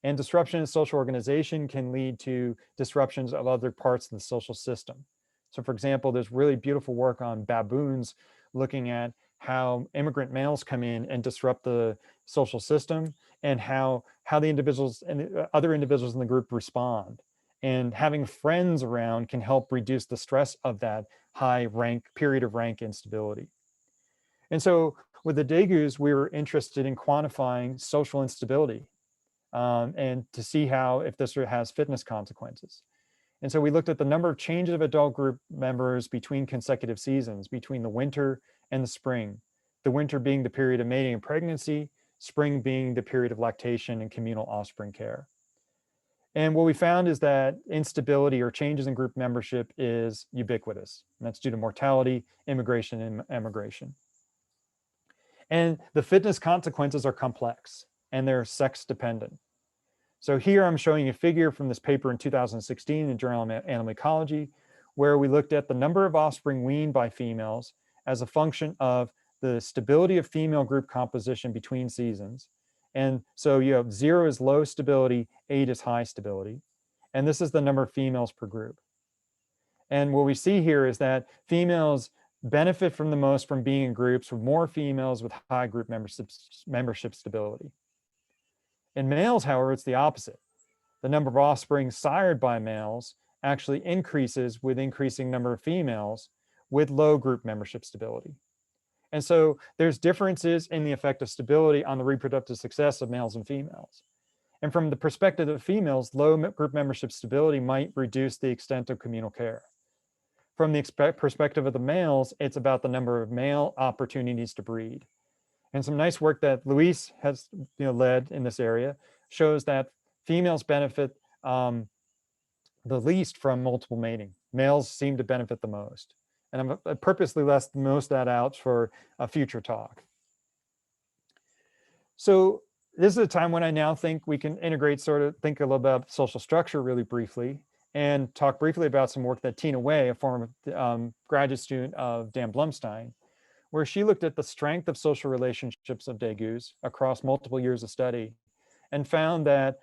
And disruption in social organization can lead to disruptions of other parts of the social system. So for example, there's really beautiful work on baboons looking at how immigrant males come in and disrupt the social system, and how the individuals and other individuals in the group respond. And having friends around can help reduce the stress of that high period of rank instability. And so with the degus, we were interested in quantifying social instability and to see if this has fitness consequences. And so we looked at the number of changes of adult group members between consecutive seasons, between the winter and the spring. The winter being the period of mating and pregnancy, spring being the period of lactation and communal offspring care. And what we found is that instability or changes in group membership is ubiquitous. And that's due to mortality, immigration, and emigration. And the fitness consequences are complex, and they're sex dependent. So here I'm showing a figure from this paper in 2016 in the Journal of Animal Ecology, where we looked at the number of offspring weaned by females as a function of the stability of female group composition between seasons. And so you have 0 is low stability, 8 is high stability. And this is the number of females per group. And what we see here is that females benefit from the most from being in groups with more females with high group membership stability. In males, however, it's the opposite. The number of offspring sired by males actually increases with increasing number of females with low group membership stability. And so there's differences in the effect of stability on the reproductive success of males and females. And from the perspective of females, low group membership stability might reduce the extent of communal care. From the perspective of the males, it's about the number of male opportunities to breed. And some nice work that Luis has led in this area shows that females benefit the least from multiple mating. Males seem to benefit the most. And I purposely left most of that out for a future talk. So this is a time when I now think we can integrate, think a little about social structure really briefly, and talk briefly about some work that Tina Wei, a former graduate student of Dan Blumstein, where she looked at the strength of social relationships of degus across multiple years of study, and found that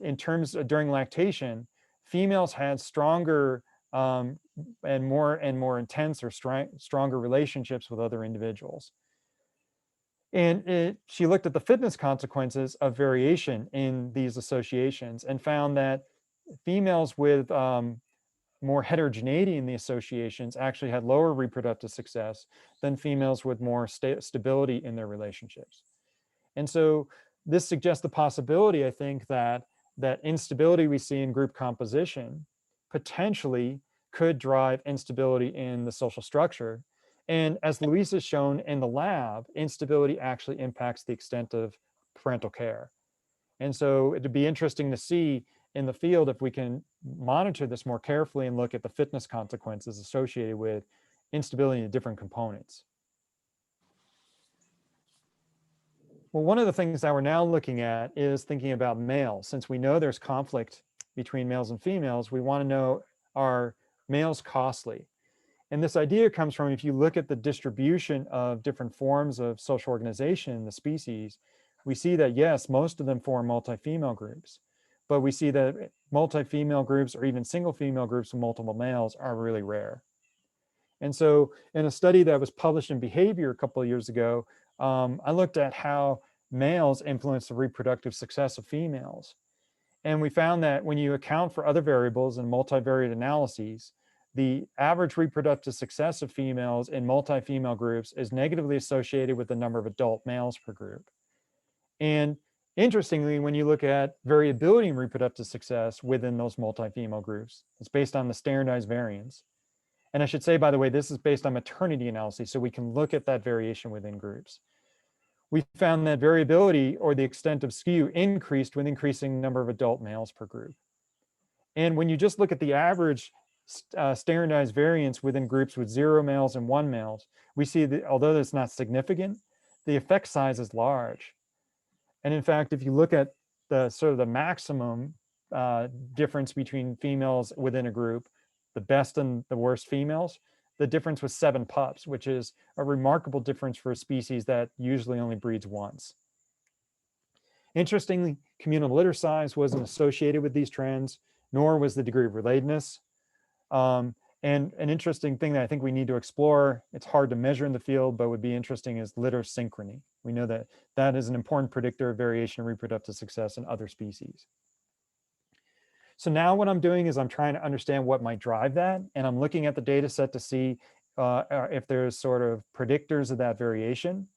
in terms of during lactation, females had stronger and more intense or stronger relationships with other individuals. And she looked at the fitness consequences of variation in these associations and found that females with more heterogeneity in the associations actually had lower reproductive success than females with more stability in their relationships. And so this suggests the possibility, I think, that instability we see in group composition potentially could drive instability in the social structure. And as Luis has shown in the lab, instability actually impacts the extent of parental care. And so it'd be interesting to see in the field if we can monitor this more carefully and look at the fitness consequences associated with instability in different components. Well, one of the things that we're now looking at is thinking about males. Since we know there's conflict between males and females, we want to know, are males costly? And this idea comes from, if you look at the distribution of different forms of social organization in the species, we see that yes, most of them form multi-female groups, but we see that multi-female groups or even single female groups with multiple males are really rare. And so in a study that was published in Behavior a couple of years ago, I looked at how males influence the reproductive success of females. And we found that when you account for other variables in multivariate analyses, the average reproductive success of females in multi-female groups is negatively associated with the number of adult males per group. And interestingly, when you look at variability in reproductive success within those multi-female groups, it's based on the standardized variance. And I should say, by the way, this is based on maternity analysis, so we can look at that variation within groups. We found that variability, or the extent of skew, increased with increasing number of adult males per group. And when you just look at the average standardized variance within groups with 0 males and 1 males, we see that although that's not significant, the effect size is large. And in fact, if you look at the sort of the maximum difference between females within a group, the best and the worst females, the difference was 7 pups, which is a remarkable difference for a species that usually only breeds once. Interestingly, communal litter size wasn't associated with these trends, nor was the degree of relatedness. And an interesting thing that I think we need to explore, it's hard to measure in the field, but would be interesting, is litter synchrony. We know that that is an important predictor of variation in reproductive success in other species. So now what I'm doing is I'm trying to understand what might drive that, and I'm looking at the data set to see if there's sort of predictors of that variation.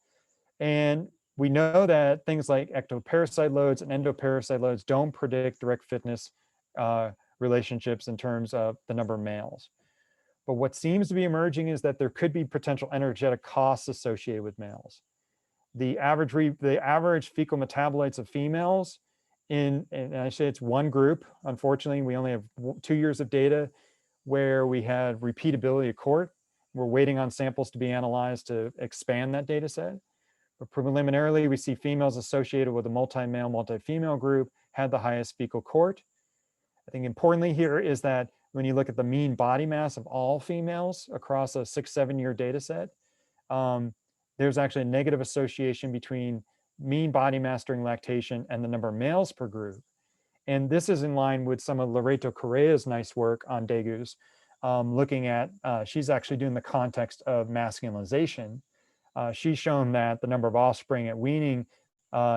And we know that things like ectoparasite loads and endoparasite loads don't predict direct fitness relationships in terms of the number of males. But what seems to be emerging is that there could be potential energetic costs associated with males. The average fecal metabolites of females and I say it's one group. Unfortunately, we only have 2 years of data where we had repeatability of cohort. We're waiting on samples to be analyzed to expand that data set. But preliminarily, we see females associated with a multi-male, multi-female group had the highest fecal cohort. I think importantly here is that when you look at the mean body mass of all females across a 6-7 year data set, there's actually a negative association between mean body mass during lactation and the number of males per group. And this is in line with some of Loreto Correa's nice work on degus, looking at, she's actually doing the context of masculinization. She's shown that the number of offspring at weaning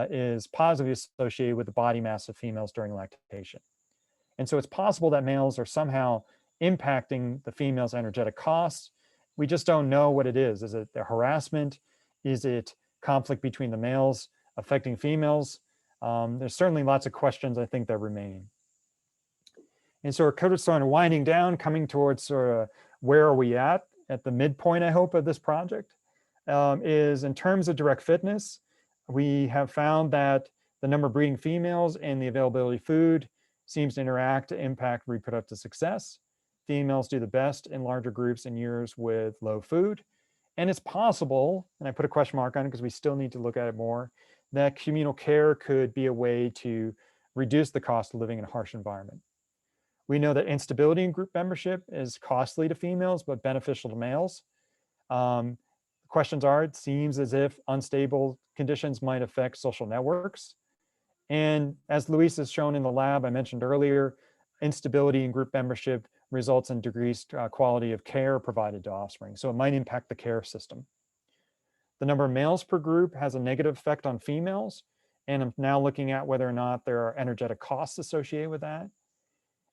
is positively associated with the body mass of females during lactation. And so it's possible that males are somehow impacting the female's energetic costs. We just don't know what it is. Is it the harassment? Is it conflict between the males affecting females? There's certainly lots of questions I think that remain. And so we're kind of sort of winding down, coming towards sort of where are we at the midpoint, I hope, of this project, is in terms of direct fitness, we have found that the number of breeding females and the availability of food seems to interact to impact reproductive success. Females do the best in larger groups in years with low food. And it's possible, and I put a question mark on it because we still need to look at it more, that communal care could be a way to reduce the cost of living in a harsh environment. We know that instability in group membership is costly to females, but beneficial to males. Questions are, it seems as if unstable conditions might affect social networks. And as Luis has shown in the lab I mentioned earlier, instability in group membership results in decreased quality of care provided to offspring. So it might impact the care system. The number of males per group has a negative effect on females. And I'm now looking at whether or not there are energetic costs associated with that.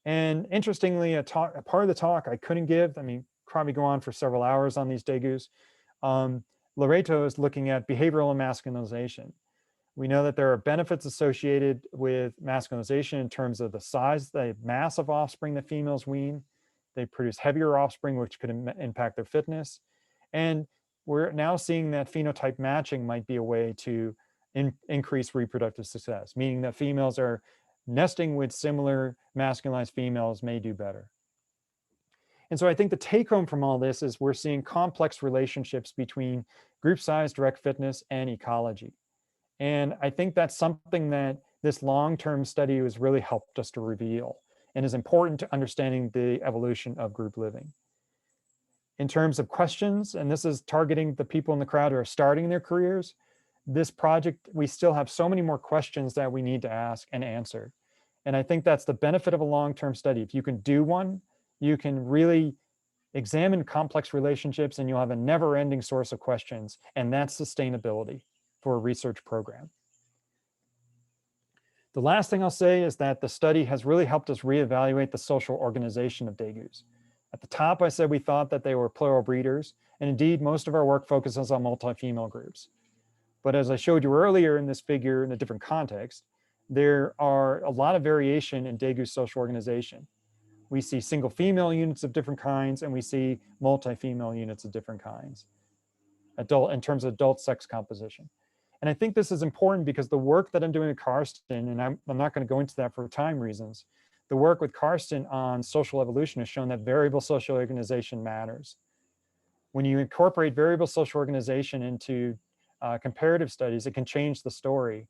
And interestingly, a part of the talk I couldn't give, I mean, probably go on for several hours on these degus. Loreto is looking at behavioral and masculinization. We know that there are benefits associated with masculinization in terms of the size, the mass of offspring that females wean. They produce heavier offspring, which could impact their fitness. And we're now seeing that phenotype matching might be a way to increase reproductive success, meaning that females are nesting with similar masculinized females may do better. And so I think the take home from all this is we're seeing complex relationships between group size, direct fitness, and ecology. And I think that's something that this long-term study has really helped us to reveal and is important to understanding the evolution of group living. In terms of questions, and this is targeting the people in the crowd who are starting their careers, this project, we still have so many more questions that we need to ask and answer. And I think that's the benefit of a long-term study. If you can do one, you can really examine complex relationships and you'll have a never-ending source of questions, and that's sustainability for a research program. The last thing I'll say is that the study has really helped us reevaluate the social organization of degus. At the top, I said we thought that they were plural breeders, and indeed, most of our work focuses on multi-female groups. But as I showed you earlier in this figure in a different context, there are a lot of variation in degus social organization. We see single female units of different kinds, and we see multi-female units of different kinds, in terms of adult sex composition. And I think this is important because the work that I'm doing with Karsten, and I'm not going to go into that for time reasons, the work with Karsten on social evolution has shown that variable social organization matters. When you incorporate variable social organization into comparative studies, it can change the story.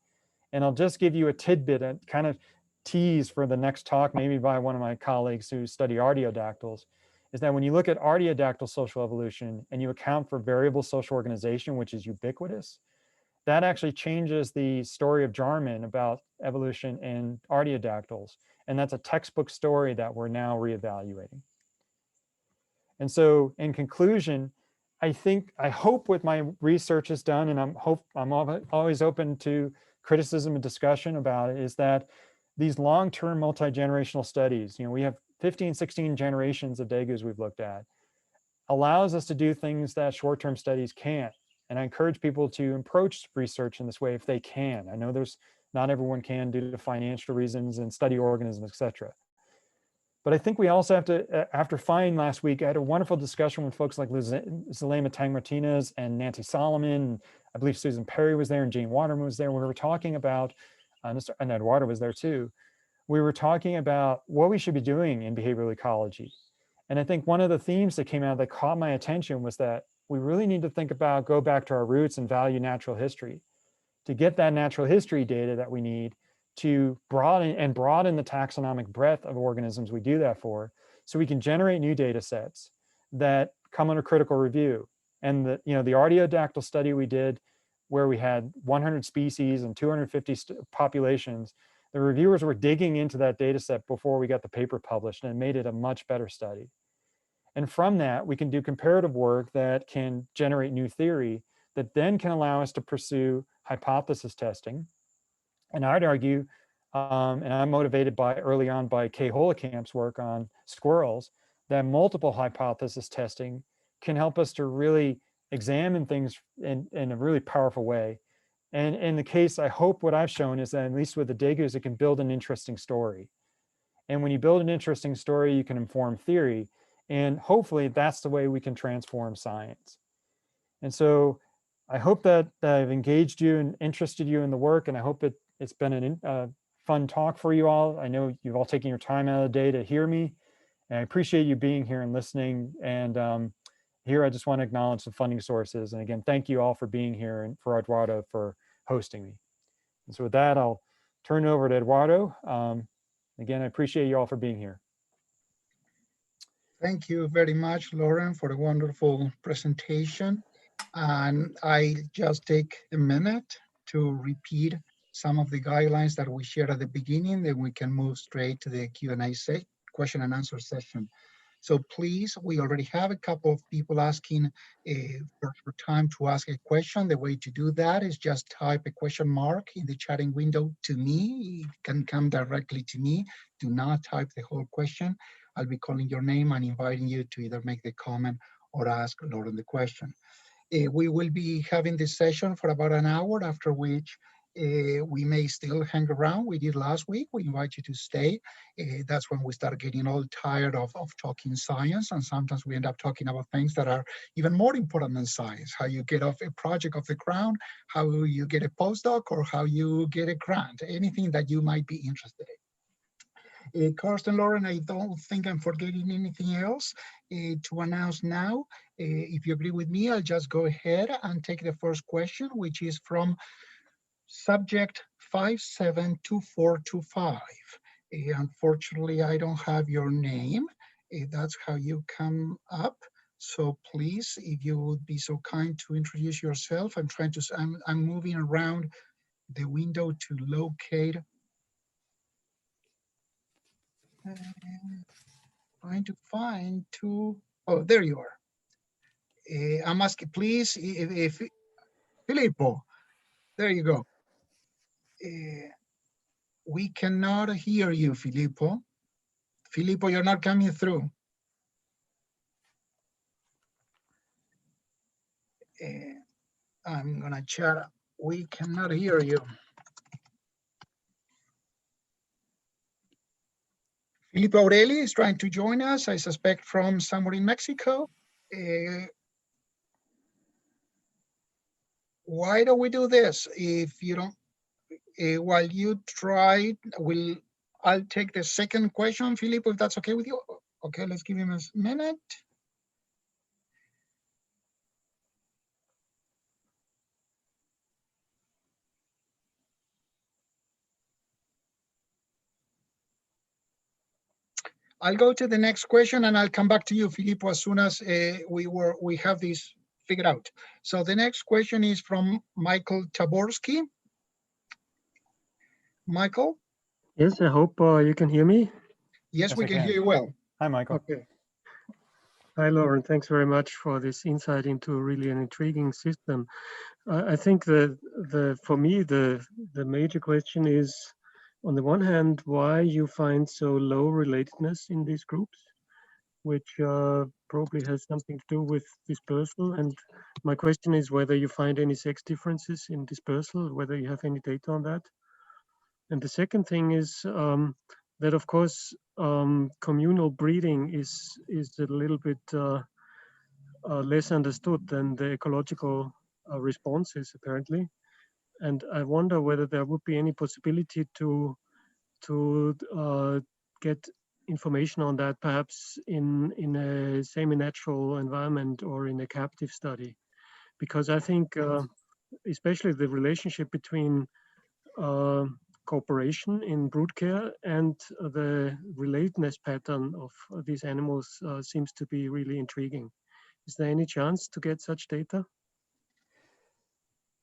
And I'll just give you a tidbit, a kind of tease for the next talk, maybe by one of my colleagues who study artiodactyls, is that when you look at artiodactyl social evolution and you account for variable social organization, which is ubiquitous, that actually changes the story of Jarman about evolution in artiodactyls. And that's a textbook story that we're now reevaluating. And so in conclusion, I hope what my research has done, and I'm always open to criticism and discussion about it, is that these long-term multi-generational studies, we have 15, 16 generations of degus we've looked at, allows us to do things that short-term studies can't. And I encourage people to approach research in this way if they can. I know not everyone can due to financial reasons and study organisms, et cetera. But I think we also have to, after FINE last week, I had a wonderful discussion with folks like Zulema Tang-Martinez and Nancy Solomon. And I believe Susan Perry was there and Jane Waterman was there. We were talking about, and Eduardo was there too. We were talking about what we should be doing in behavioral ecology. And I think one of the themes that came out that caught my attention was that we really need to think about, go back to our roots and value natural history to get that natural history data that we need to broaden the taxonomic breadth of organisms we do that for, so we can generate new data sets that come under critical review. And the artiodactyl study we did, where we had 100 species and 250 populations, the reviewers were digging into that data set before we got the paper published, and it made it a much better study. And from that, we can do comparative work that can generate new theory that then can allow us to pursue hypothesis testing. And I'd argue, and I'm motivated early on by Kay Holekamp's work on squirrels, that multiple hypothesis testing can help us to really examine things in a really powerful way. And in the case, I hope what I've shown is that at least with the degus, it can build an interesting story. And when you build an interesting story, you can inform theory. And hopefully that's the way we can transform science. And so I hope that I've engaged you and interested you in the work, and I hope it's been a fun talk for you all. I know you've all taken your time out of the day to hear me, and I appreciate you being here and listening. And here I just want to acknowledge the funding sources. And again, thank you all for being here and for Eduardo for hosting me. And so with that, I'll turn it over to Eduardo. Again, I appreciate you all for being here. Thank you very much, Loren, for a wonderful presentation. And I just take a minute to repeat some of the guidelines that we shared at the beginning, then we can move straight to the Q&A question and answer session. So please, we already have a couple of people asking for time to ask a question. The way to do that is just type a question mark in the chatting window to me. It can come directly to me. Do not type the whole question. I'll be calling your name and inviting you to either make the comment or ask Loren the question. We will be having this session for about an hour, after which we may still hang around. We did last week. We invite you to stay. That's when we start getting all tired of talking science, and sometimes we end up talking about things that are even more important than science. How you get off a project off the ground, how you get a postdoc, or how you get a grant, anything that you might be interested in. Karsten, Loren, I don't think I'm forgetting anything else to announce now. If you agree with me, I'll just go ahead and take the first question, which is from subject 572425. Unfortunately, I don't have your name. That's how you come up. So please, if you would be so kind to introduce yourself. I'm moving around the window to locate, trying to find two. Oh, there you are. I'm asking, please, if Filippo, there you go. We cannot hear you, Filippo. Filippo, you're not coming through. I'm gonna chat. We cannot hear you. Filippo Aureli is trying to join us, I suspect from somewhere in Mexico. Why don't we do this? If you don't, while you try, I'll take the second question, Filippo, if that's okay with you. Okay, let's give him a minute. I'll go to the next question and I'll come back to you, Filippo, as soon as we have this figured out. So the next question is from Michael Taborski. Michael? Yes, I hope you can hear me. Yes, we can hear you well. Hi, Michael. Okay. Hi, Loren. Thanks very much for this insight into really an intriguing system. I think that for me, the major question is, on the one hand, why you find so low relatedness in these groups, which probably has something to do with dispersal. And my question is whether you find any sex differences in dispersal, whether you have any data on that. And the second thing is that, of course, communal breeding is a little bit less understood than the ecological responses, apparently. And I wonder whether there would be any possibility to get information on that, perhaps in a semi-natural environment or in a captive study, because I think especially the relationship between cooperation in brood care and the relatedness pattern of these animals seems to be really intriguing. Is there any chance to get such data?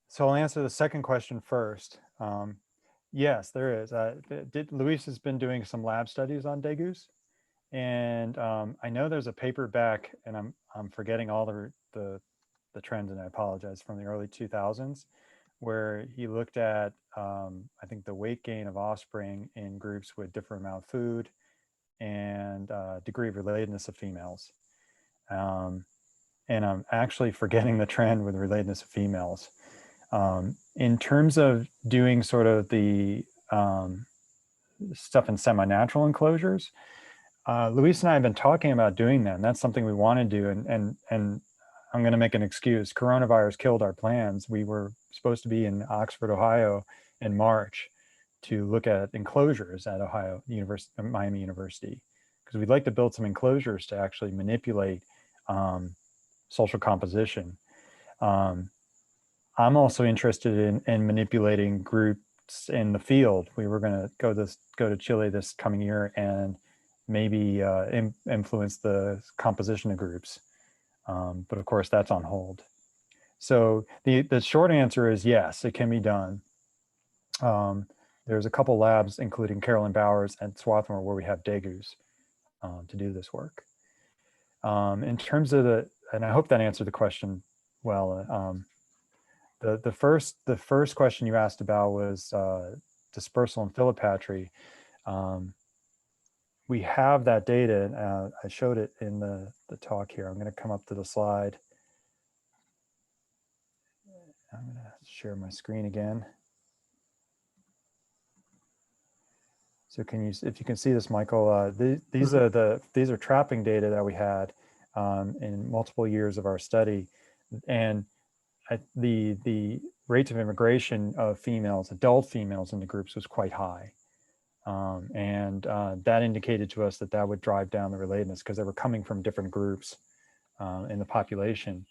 So I'll answer the second question first. Yes, there is. Luis has been doing some lab studies on degus, and I know there's a paper back, and I'm forgetting all the trends, and I apologize, from the early 2000s, where he looked at I think the weight gain of offspring in groups with different amount of food and degree of relatedness of females. And I'm actually forgetting the trend with relatedness of females. In terms of doing sort of the stuff in semi-natural enclosures, Luis and I have been talking about doing that, and that's something we want to do. And I'm going to make an excuse. Coronavirus killed our plans. We were supposed to be in Oxford, Ohio in March to look at enclosures at Miami University, because we'd like to build some enclosures to actually manipulate social composition. I'm also interested in manipulating groups in the field. We were going to go to Chile this coming year and maybe influence the composition of groups. But of course, that's on hold. So the short answer is yes, it can be done. There's a couple labs, including Carolyn Bowers and Swarthmore, where we have degus to do this work. In terms of and I hope that answered the question well. The first question you asked about was dispersal and philopatry. We have that data, and I showed it in the talk here. I'm going to come up to the slide. I'm going to share my screen again. So if you can see this, Michael, these are trapping data that we had in multiple years of our study, and the rates of immigration of females, adult females in the groups, was quite high. That indicated to us that would drive down the relatedness, because they were coming from different groups in the population.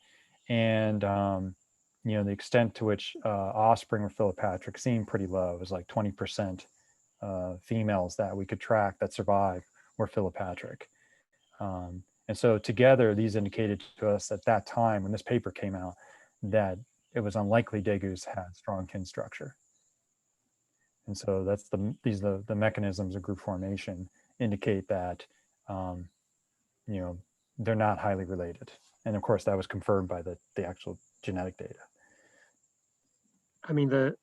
And the extent to which offspring were philopatric seemed pretty low. It was like 20% females that we could track that survived were philopatric. And so together, these indicated to us at that time, when this paper came out, that it was unlikely degus had strong kin structure. And so that's the mechanisms of group formation indicate that, you know, they're not highly related. And of course, that was confirmed by the actual genetic data. I mean, the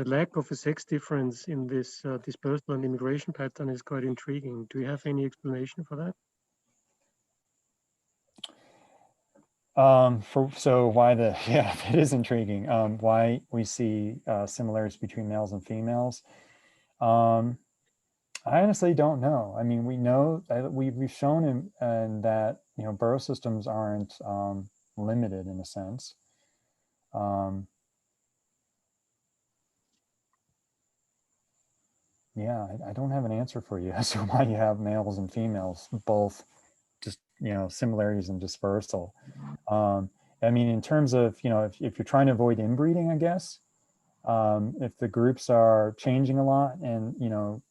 lack of a sex difference in this dispersal and immigration pattern is quite intriguing. Do you have any explanation for that? So why yeah, it is intriguing. Why we see similarities between males and females. I honestly don't know. I mean, we know that we've shown in that, you know, burrow systems aren't limited in a sense. Yeah, I don't have an answer for you as to why you have males and females, both just, you know, similarities in dispersal. I mean, in terms of, you know, if you're trying to avoid inbreeding, I guess, if the groups are changing a lot and, you know,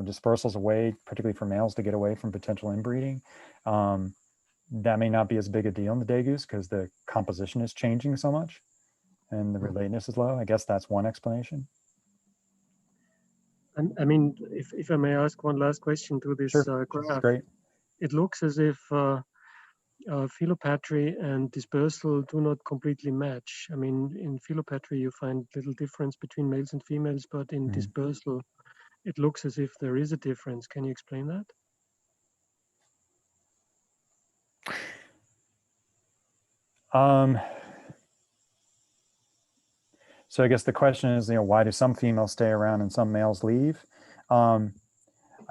dispersal's a way, particularly for males, to get away from potential inbreeding, that may not be as big a deal in the degus because the composition is changing so much and the relatedness is low. I guess that's one explanation. I mean, if I may ask one last question to this Sure. graph, Great. it looks as if philopatry and dispersal do not completely match. I mean, in philopatry, you find little difference between males and females, but in dispersal, it looks as if there is a difference. Can you explain that? So I guess the question is, you know, why do some females stay around and some males leave? I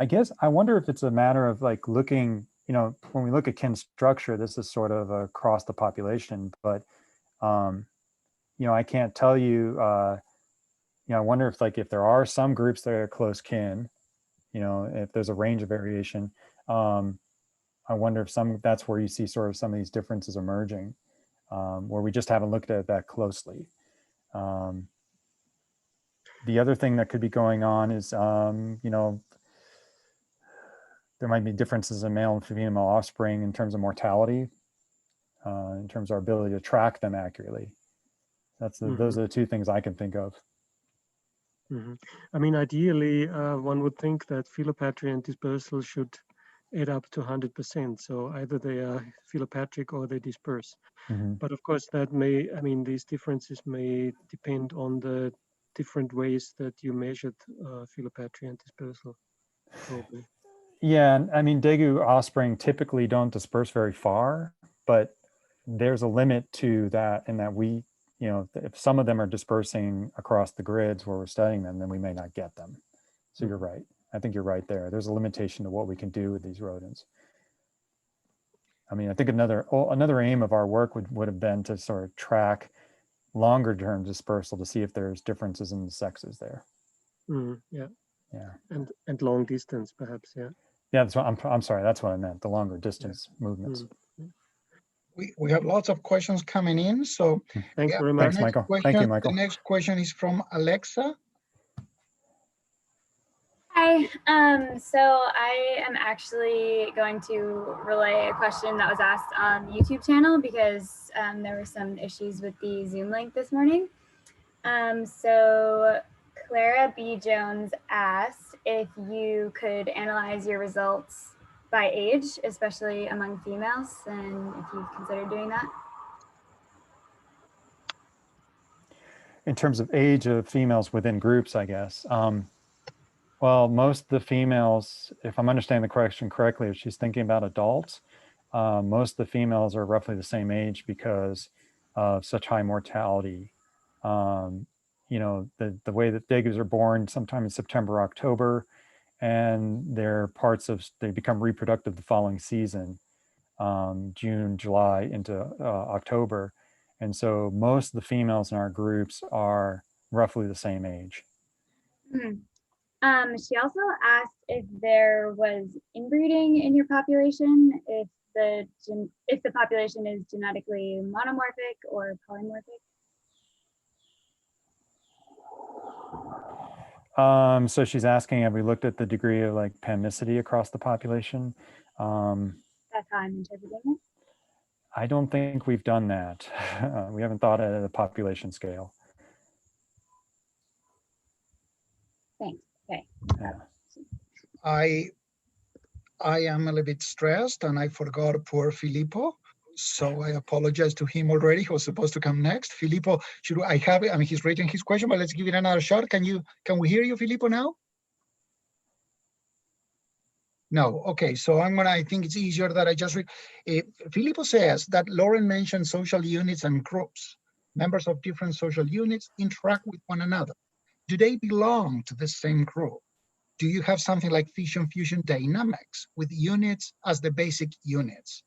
guess I wonder if it's a matter of like looking, you know, when we look at kin structure, this is sort of across the population, but, you know, I can't tell you, you know, I wonder if like, if there are some groups that are close kin, you know, if there's a range of variation, I wonder if that's where you see sort of some of these differences emerging, where we just haven't looked at it that closely. The other thing that could be going on is, you know, there might be differences in male and female offspring in terms of mortality, in terms of our ability to track them accurately. Those are the two things I can think of. I mean, ideally, one would think that philopatry and dispersal should add up to 100%. So either they are philopatric or they disperse. But of course, that may, I mean, these differences may depend on the different ways that you measured philopatry and dispersal, probably. Yeah, I mean, degu offspring typically don't disperse very far, but there's a limit to that in that we, you know, if some of them are dispersing across the grids where we're studying them, then we may not get them. So you're right. I think you're right there. There's a limitation to what we can do with these rodents. I mean, I think another aim of our work would have been to sort of track longer term dispersal to see if there's differences in the sexes there. Yeah. Yeah. And long distance, perhaps. Yeah. Yeah, that's what I'm sorry. That's what I meant. The longer distance movements. We have lots of questions coming in. So thanks very much. Thanks, Michael. Thank you, Michael. The next question is from Alexa. Hi, so I am actually going to relay a question that was asked on the YouTube channel because there were some issues with the Zoom link this morning. So Clara B. Jones asked if you could analyze your results by age, especially among females, and if you've considered doing that. In terms of age of females within groups, I guess. Well, most of the females, if I'm understanding the question correctly, if she's thinking about adults, most of the females are roughly the same age because of such high mortality. You know, the way that degus are born sometime in September, October, and they become reproductive the following season, June, July into October. And so most of the females in our groups are roughly the same age. She also asked if there was inbreeding in your population, if the population is genetically monomorphic or polymorphic. So she's asking, have we looked at the degree of like panicity across the population? That's time interpreting it? I don't think we've done that. We haven't thought at a population scale. Thanks. Okay. Yeah. I am a little bit stressed and I forgot poor Filippo. So I apologize to him already. He was supposed to come next. Filippo, should I have it? I mean, he's raising his question, but let's give it another shot. Can we hear you, Filippo, now? No. Okay. So I think it's easier that I just read. Filippo says that Loren mentioned social units and groups. Members of different social units interact with one another. Do they belong to the same group? Do you have something like fission-fusion dynamics with units as the basic units?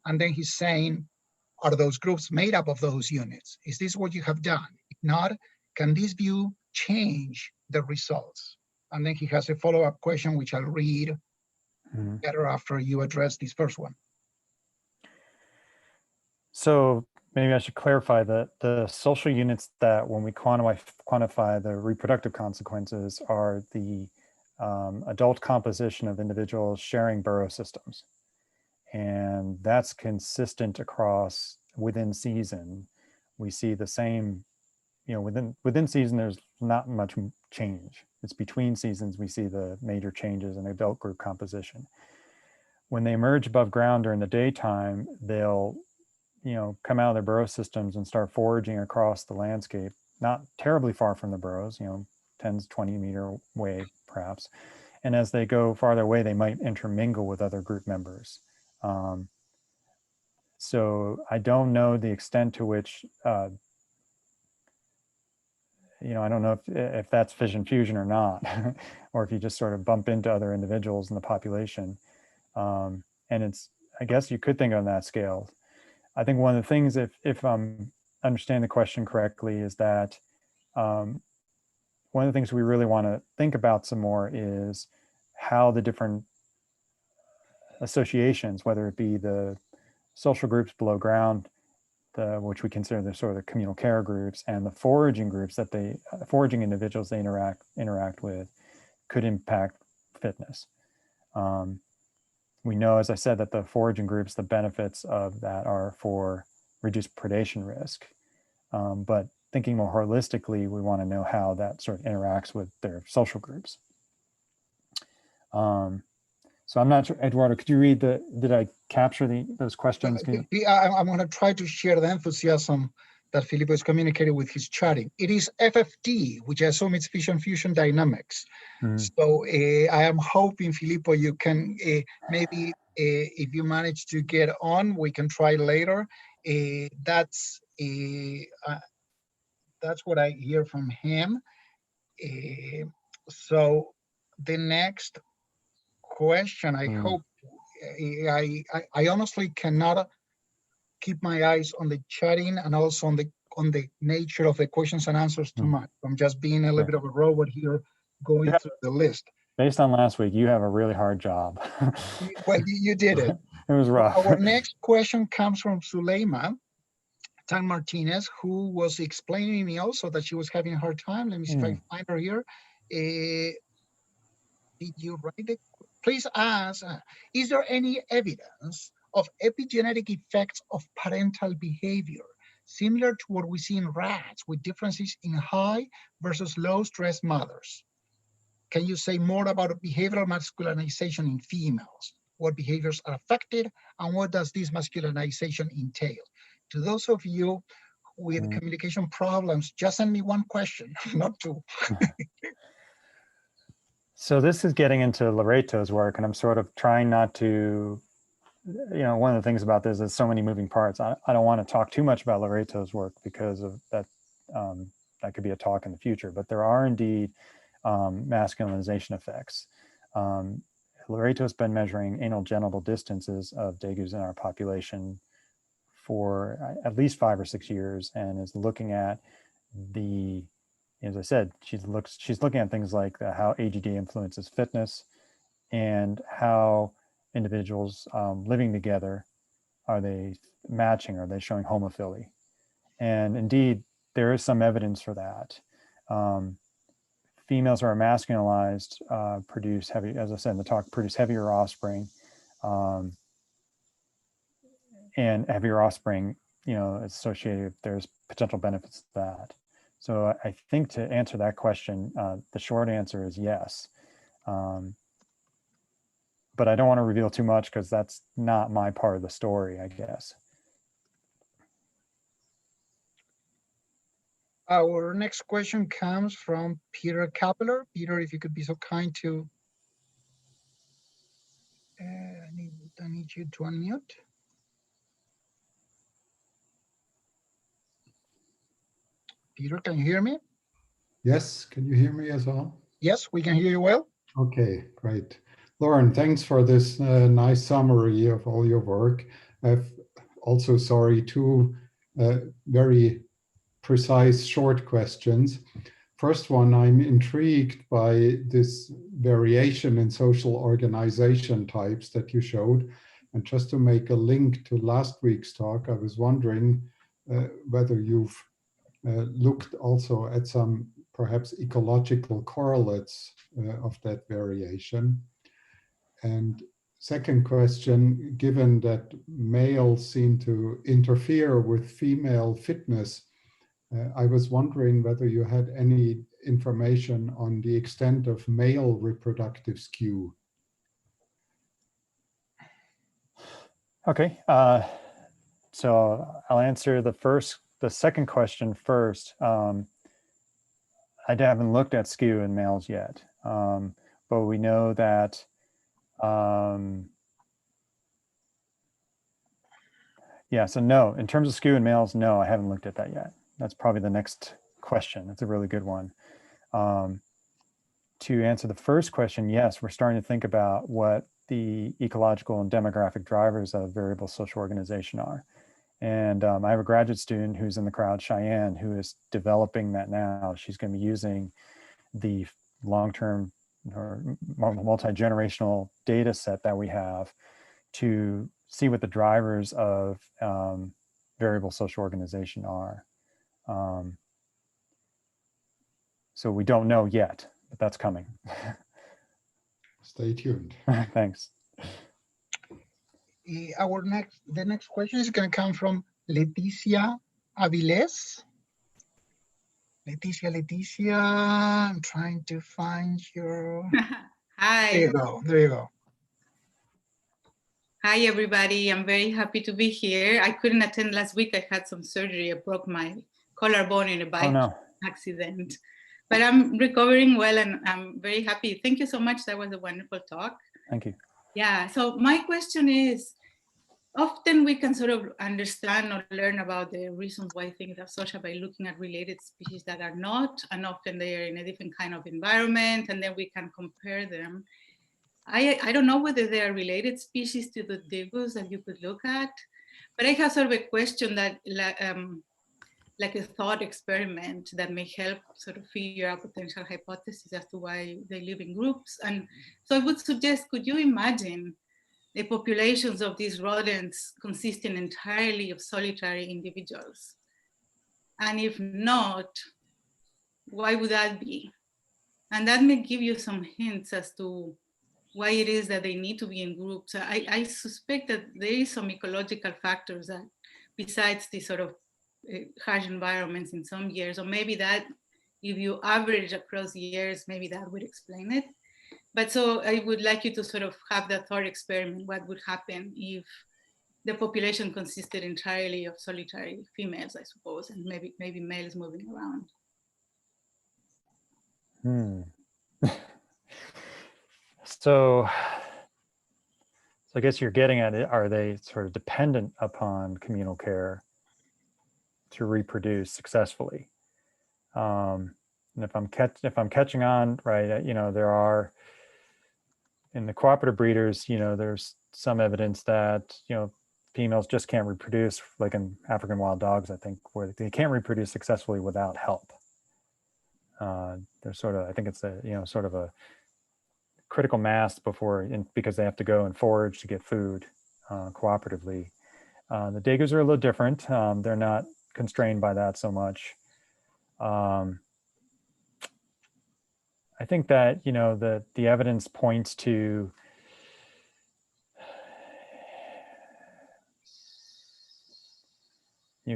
And then he's saying, are those groups made up of those units? Is this what you have done? If not, can this view change the results? And then he has a follow-up question, which I'll read better after you address this first one. So maybe I should clarify that the social units that when we quantify the reproductive consequences are the adult composition of individuals sharing burrow systems. And that's consistent across within season. We see the same, within season, there's not much change. It's between seasons we see the major changes in adult group composition. When they emerge above ground during the daytime, they'll come out of their burrow systems and start foraging across the landscape, not terribly far from the burrows, 10 to 20 meter away perhaps. And as they go farther away, they might intermingle with other group members. So I don't know the extent to which, I don't know if that's fission fusion or not, or if you just sort of bump into other individuals in the population. And I guess you could think on that scale. I think one of the things, if I'm understanding the question correctly, is that one of the things we really want to think about some more is how the different associations, whether it be the social groups below ground, which we consider the sort of the communal care groups, and the foraging groups that foraging individuals they interact with, could impact fitness. We know, as I said, that the foraging groups, the benefits of that are for reduced predation risk. But thinking more holistically, we want to know how that sort of interacts with their social groups. So I'm not sure, Eduardo, could you read did I capture those questions? I'm going to try to share the enthusiasm that Filippo is communicating with his chatting. It is FFD, which I assume it's fission-fusion dynamics. So I am hoping, Filippo, you can maybe, if you manage to get on, we can try later. That's what I hear from him. So the next question, I hope, I honestly cannot keep my eyes on the chatting and also on the nature of the questions and answers too much. I'm just being a little bit of a robot here going through the list. Based on last week, you have a really hard job. Well, you did it. It was rough. Our next question comes from Suleima Tan Martinez, who was explaining to me also that she was having a hard time. Let me see if I find her here. Did you write it? Please ask, is there any evidence of epigenetic effects of parental behavior, similar to what we see in rats with differences in high versus low stress mothers? Can you say more about behavioral masculinization in females? What behaviors are affected and what does this masculinization entail? To those of you with communication problems, just send me one question, not two. So this is getting into Loreto's work, and I'm sort of trying not to, one of the things about this is so many moving parts. I don't want to talk too much about Loreto's work because of that. That could be a talk in the future, but there are indeed masculinization effects. Loreto's been measuring anal genital distances of degus in our population for at least 5 or 6 years, and is looking at as I said, she's looking at things like how AGD influences fitness and how individuals living together, are they matching? Are they showing homophily? And indeed, there is some evidence for that. Females who are masculinized produce heavy, as I said in the talk, produce heavier offspring. and heavier offspring, associated, there's potential benefits to that. So I think to answer that question, the short answer is yes. But I don't want to reveal too much because that's not my part of the story, I guess. Our next question comes from Peter Kapeler. Peter, if you could be so kind to, I need you to unmute. Peter, can you hear me? Yes, can you hear me as well? Yes, we can hear you well. Okay, great. Loren, thanks for this nice summary of all your work. I've also, two very precise short questions. First one, I'm intrigued by this variation in social organization types that you showed. And just to make a link to last week's talk, I was wondering whether you've looked also at some perhaps ecological correlates of that variation. And second question, given that males seem to interfere with female fitness, I was wondering whether you had any information on the extent of male reproductive skew. Okay, so I'll answer the second question first. I haven't looked at skew in males yet, but we know that yeah, so no, in terms of skew in males, no, I haven't looked at that yet. That's probably the next question. That's a really good one. To answer the first question, yes, we're starting to think about what the ecological and demographic drivers of variable social organization are. And I have a graduate student who's in the crowd, Cheyenne, who is developing that now. She's going to be using the long-term or multi-generational data set that we have to see what the drivers of variable social organization are. So we don't know yet, but that's coming. Stay tuned. Thanks. The next question is going to come from Leticia Aviles. Leticia, I'm trying to find your. Hi. There you go. There you go. Hi, everybody. I'm very happy to be here. I couldn't attend last week. I had some surgery. I broke my collarbone in a bike accident. But I'm recovering well and I'm very happy. Thank you so much. That was a wonderful talk. Thank you. Yeah, so my question is, often we can sort of understand or learn about the reasons why things are social by looking at related species that are not, and often they are in a different kind of environment, and then we can compare them. I don't know whether they are related species to the degus that you could look at, but I have sort of a question that, like a thought experiment that may help sort of figure out potential hypotheses as to why they live in groups. And so I would suggest, could you imagine the populations of these rodents consisting entirely of solitary individuals? And if not, why would that be? And that may give you some hints as to why it is that they need to be in groups. I suspect that there is some ecological factors that, besides the sort of harsh environments in some years, or maybe that if you average across years, maybe that would explain it. But so I would like you to sort of have that thought experiment. What would happen if the population consisted entirely of solitary females, I suppose, and maybe males moving around? So I guess you're getting at it, are they sort of dependent upon communal care to reproduce successfully? And if I'm catching on right, there are, in the cooperative breeders, there's some evidence that females just can't reproduce, like in African wild dogs, I think, where they can't reproduce successfully without help. They're sort of, I think it's a sort of a critical mass because they have to go and forage to get food cooperatively. The degus are a little different. They're not constrained by that so much. I think that the evidence points to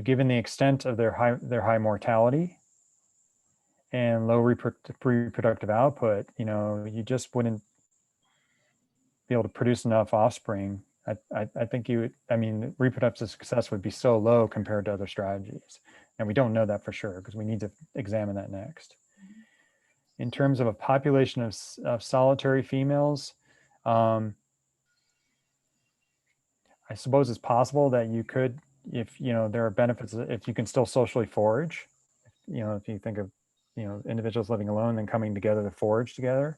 given the extent of their high mortality and low reproductive output, you just wouldn't be able to produce enough offspring. I think reproductive success would be so low compared to other strategies. And we don't know that for sure because we need to examine that next. In terms of a population of solitary females, I suppose it's possible that you could, if there are benefits, if you can still socially forage, if you think of individuals living alone and coming together to forage together,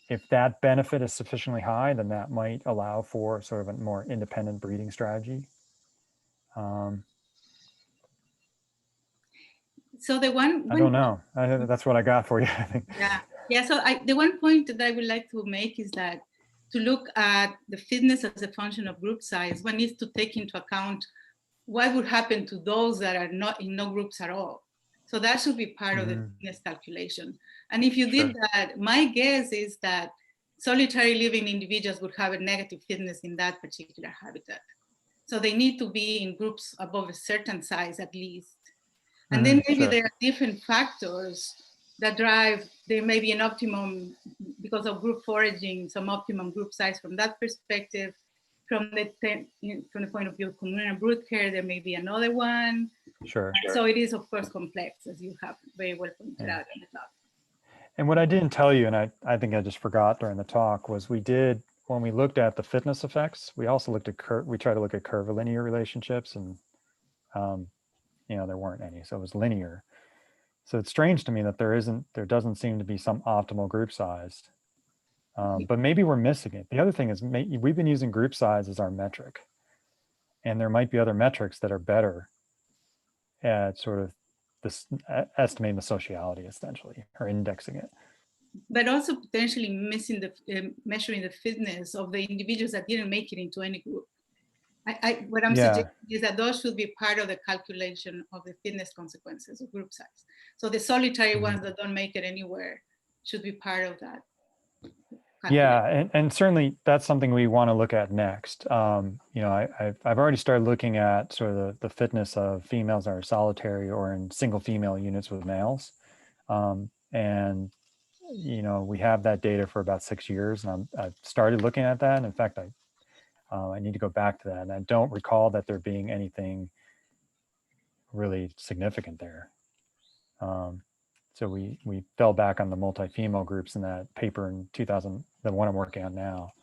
if that benefit is sufficiently high, then that might allow for sort of a more independent breeding strategy. So the one, I don't know. That's what I got for you, I think. Yeah. So the one point that I would like to make is that to look at the fitness as a function of group size, one needs to take into account what would happen to those that are not in no groups at all. So that should be part of the fitness calculation. And if you did that, my guess is that solitary living individuals would have a negative fitness in that particular habitat. So they need to be in groups above a certain size at least. And then maybe there are different factors that drive, there may be an optimum, because of group foraging, some optimum group size from that perspective. From the point of view of communal brood care, there may be another one. Sure. So it is, of course, complex, as you have very well pointed out in the talk. And what I didn't tell you, and I think I just forgot during the talk, was when we looked at the fitness effects, we also looked at we tried to look at curvilinear relationships, and there weren't any, so it was linear. So it's strange to me that there doesn't seem to be some optimal group size, but maybe we're missing it. The other thing is we've been using group size as our metric, and there might be other metrics that are better at sort of estimating the sociality essentially, or indexing it. But also potentially missing measuring the fitness of the individuals that didn't make it into any group. What I'm suggesting is that those should be part of the calculation of the fitness consequences of group size. So the solitary ones that don't make it anywhere should be part of that. Yeah, and certainly that's something we want to look at next. I've already started looking at sort of the fitness of females that are solitary or in single female units with males. And we have that data for about 6 years, and I've started looking at that. And in fact, I need to go back to that. And I don't recall that there being anything really significant there. So we fell back on the multi-female groups in that paper in 2000, the one I'm working on now.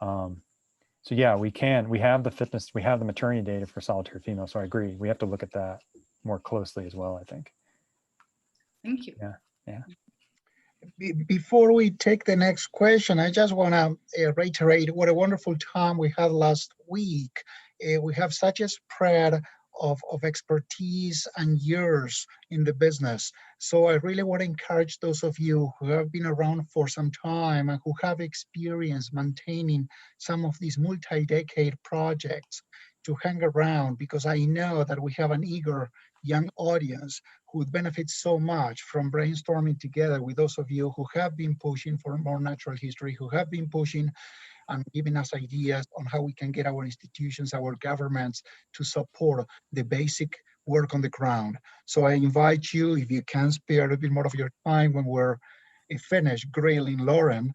So yeah, we have the fitness, we have the maternity data for solitary females. So I agree, we have to look at that more closely as well, I think. Thank you. Yeah. Before we take the next question, I just want to reiterate what a wonderful time we had last week. We have such a spread of expertise and years in the business. So I really want to encourage those of you who have been around for some time and who have experience maintaining some of these multi-decade projects to hang around, because I know that we have an eager young audience who would benefit so much from brainstorming together with those of you who have been pushing for more natural history, who have been pushing and giving us ideas on how we can get our institutions, our governments to support the basic work on the ground. So I invite you, if you can spare a little bit more of your time when we're finished grilling Loren,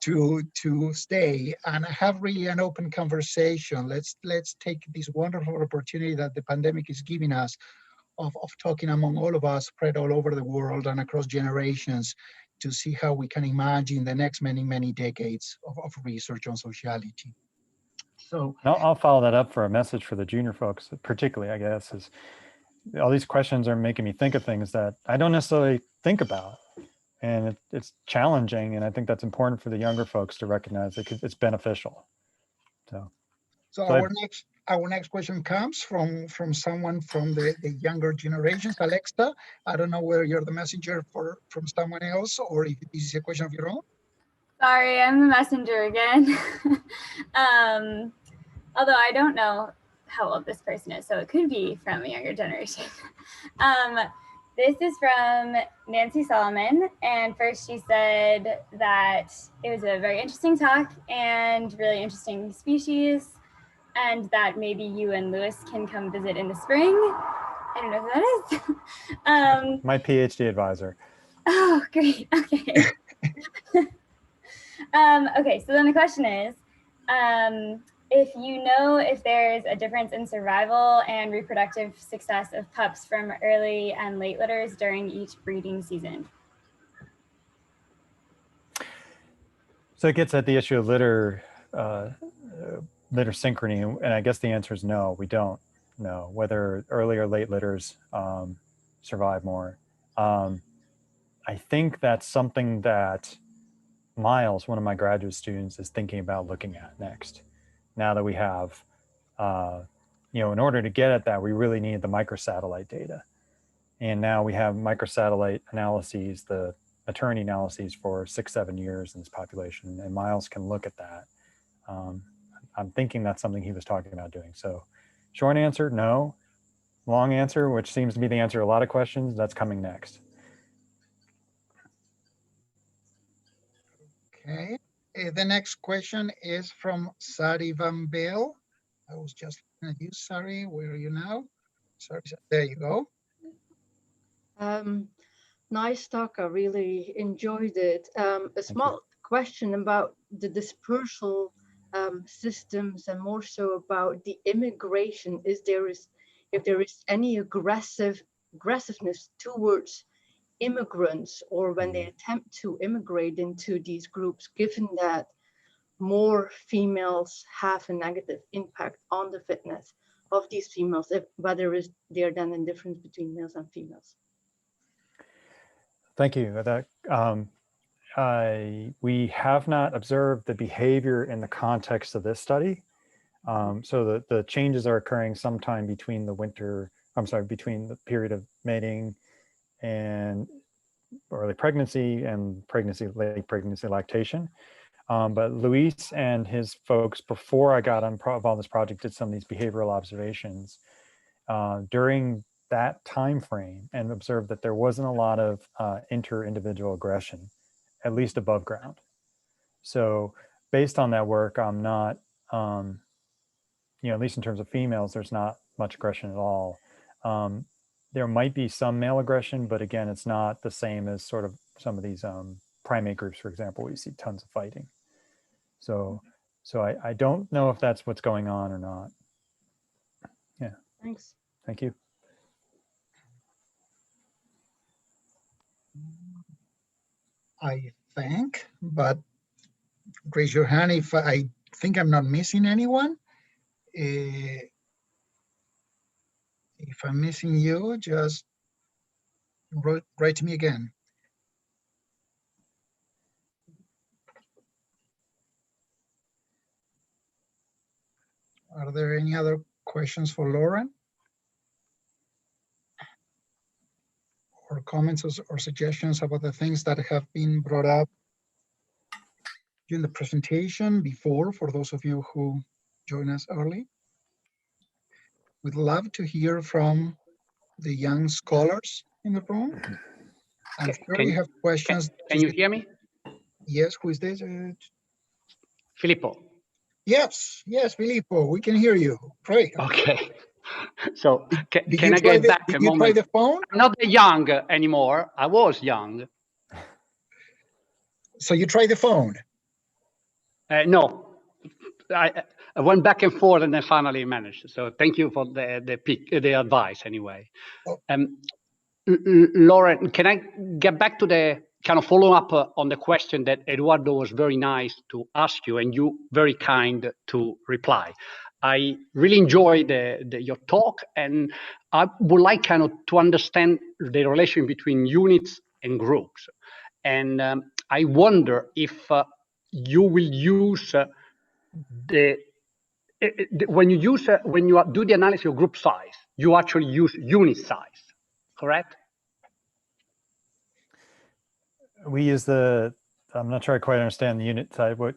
to stay and have really an open conversation. Let's take this wonderful opportunity that the pandemic is giving us of talking among all of us, spread all over the world and across generations, to see how we can imagine the next many, many decades of research on sociality. So I'll follow that up for a message for the junior folks, particularly, I guess, is all these questions are making me think of things that I don't necessarily think about. And it's challenging, and I think that's important for the younger folks to recognize that it's beneficial. So our next question comes from someone from the younger generations. Alexa, I don't know whether you're the messenger from someone else or if this is a question of your own. Sorry, I'm the messenger again. Although I don't know how old this person is, so it could be from a younger generation. This is from Nancy Solomon, and first she said that it was a very interesting talk and really interesting species. and that maybe you and Lewis can come visit in the spring. I don't know who that is. My PhD advisor. Oh, great. Okay. Okay, so then the question is, if you know if there's a difference in survival and reproductive success of pups from early and late litters during each breeding season. So it gets at the issue of litter synchrony, and I guess the answer is no, we don't know whether early or late litters survive more. I think that's something that Miles, one of my graduate students, is thinking about looking at next. Now that we have, in order to get at that, we really need the microsatellite data. And now we have microsatellite analyses, the maternity analyses for 6-7 years in this population, and Miles can look at that. I'm thinking that's something he was talking about doing. So short answer, no. Long answer, which seems to be the answer to a lot of questions, that's coming next. Okay. The next question is from Sari Van Beel. I was just looking at you, Sari. Where are you now? Sorry, there you go. Nice talk. I really enjoyed it. A small question about the dispersal systems, and more so about the immigration. If there is any aggressiveness towards immigrants, or when they attempt to immigrate into these groups, given that more females have a negative impact on the fitness of these females, whether is there then a difference between males and females? Thank you. We have not observed the behavior in the context of this study. So the changes are occurring sometime between between the period of mating and early pregnancy and late pregnancy lactation. But Luis and his folks, before I got involved in this project, did some of these behavioral observations during that time frame, and observed that there wasn't a lot of inter-individual aggression, at least above ground. So based on that work, I'm not, at least in terms of females, there's not much aggression at all. There might be some male aggression, but again, it's not the same as sort of some of these primate groups, for example, where you see tons of fighting. So I don't know if that's what's going on or not. Yeah. Thanks. Thank you. I think, but raise your hand if I think I'm not missing anyone. If I'm missing you, just write to me again. Are there any other questions for Loren? Or comments or suggestions about the things that have been brought up during the presentation before, for those of you who join us early? We'd love to hear from the young scholars in the room. I'm sure you have questions. Can you hear me? Yes, who is this? Filippo. Yes, Filippo, we can hear you. Great. Okay. So Did can I get back a moment? Did you try the phone? I'm not young anymore. I was young. So you tried the phone? No. I went back and forth and then finally managed. So thank you for the advice anyway. Oh. Loren, can I get back to the kind of follow up on the question that Eduardo was very nice to ask you, and you very kind to reply. I really enjoyed your talk, and I would like kind of to understand the relation between units and groups. And I wonder if you will use when you do the analysis of group size, you actually use unit size, correct? We use I'm not sure I quite understand the unit type. What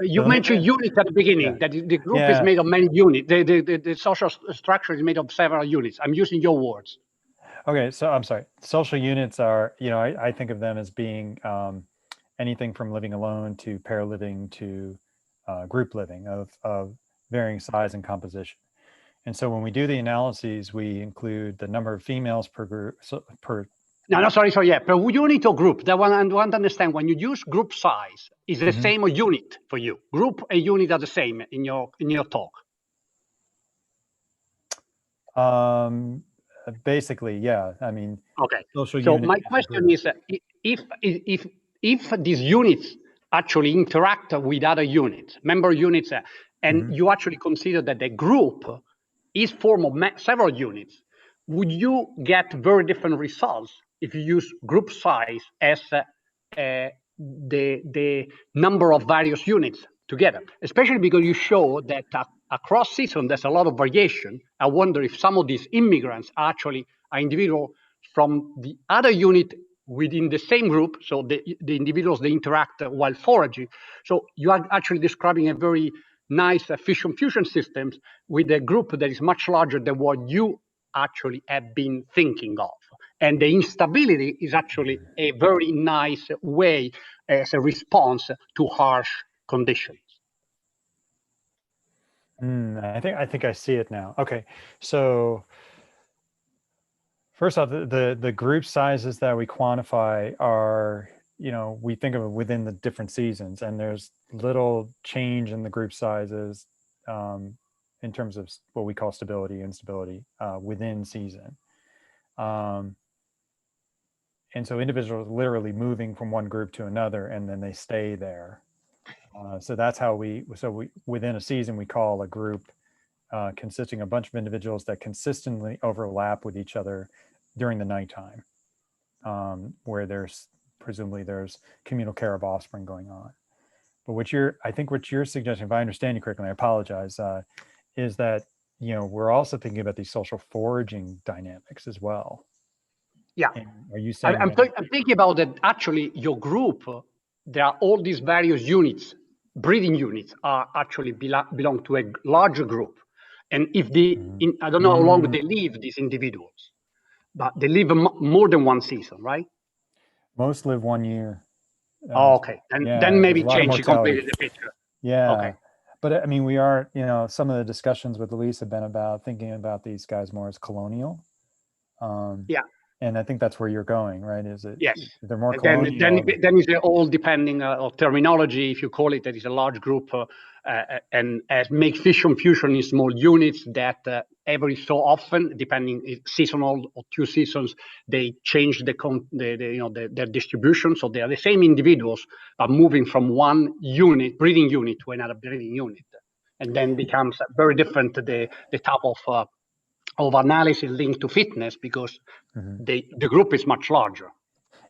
you mentioned units at the beginning, that the group is made of many units. The social structure is made of several units. I'm using your words. Okay, so I'm sorry. Social units are, I think of them as being anything from living alone to pair living to group living of varying size and composition. And so when we do the analyses, we include the number of females per group, No, sorry, yeah, per unit or group. That one I want to understand. When you use group size, is the same or unit for you? Group and unit are the same in your talk. Basically, yeah. I mean, okay. Social so unit my question is, if these units actually interact with other units, member units, and you actually consider that the group is formed of several units, would you get very different results if you use group size as the number of various units together? Especially because you show that across season there's a lot of variation. I wonder if some of these immigrants actually are individuals from the other unit within the same group, so the individuals they interact while foraging. So you are actually describing a very nice fission-fusion systems with a group that is much larger than what you actually have been thinking of. And the instability is actually a very nice way as a response to harsh conditions. I think I see it now. Okay, so first off, the group sizes that we quantify are, we think of it within the different seasons, and there's little change in the group sizes in terms of what we call stability, instability within season. And so individuals literally moving from one group to another, and then they stay there. So that's how we within a season, we call a group consisting of a bunch of individuals that consistently overlap with each other during the nighttime, where presumably there's communal care of offspring going on. But I think what you're suggesting, if I understand you correctly, I apologize, is that, we're also thinking about these social foraging dynamics as well. Yeah. And are you saying I'm thinking about that actually your group, there are all these various units, breeding units are actually belong to a larger group. And if I don't know how long they live, these individuals, but they live more than one season, right? Most live 1 year. Okay, and then maybe change completely the picture. Yeah. Okay. But I mean, we are, some of the discussions with Luis have been about thinking about these guys more as colonial. Yeah. And I think that's where you're going, right? Is it? Yes. They're more colonial. Then it's all depending of terminology. If you call it that is a large group, and make fission-fusion in small units that every so often, depending seasonal or 2 seasons, they change their distribution. So they are the same individuals, but moving from one unit, breeding unit, to another breeding unit, and then becomes very different the type of analysis linked to fitness, because the group is much larger.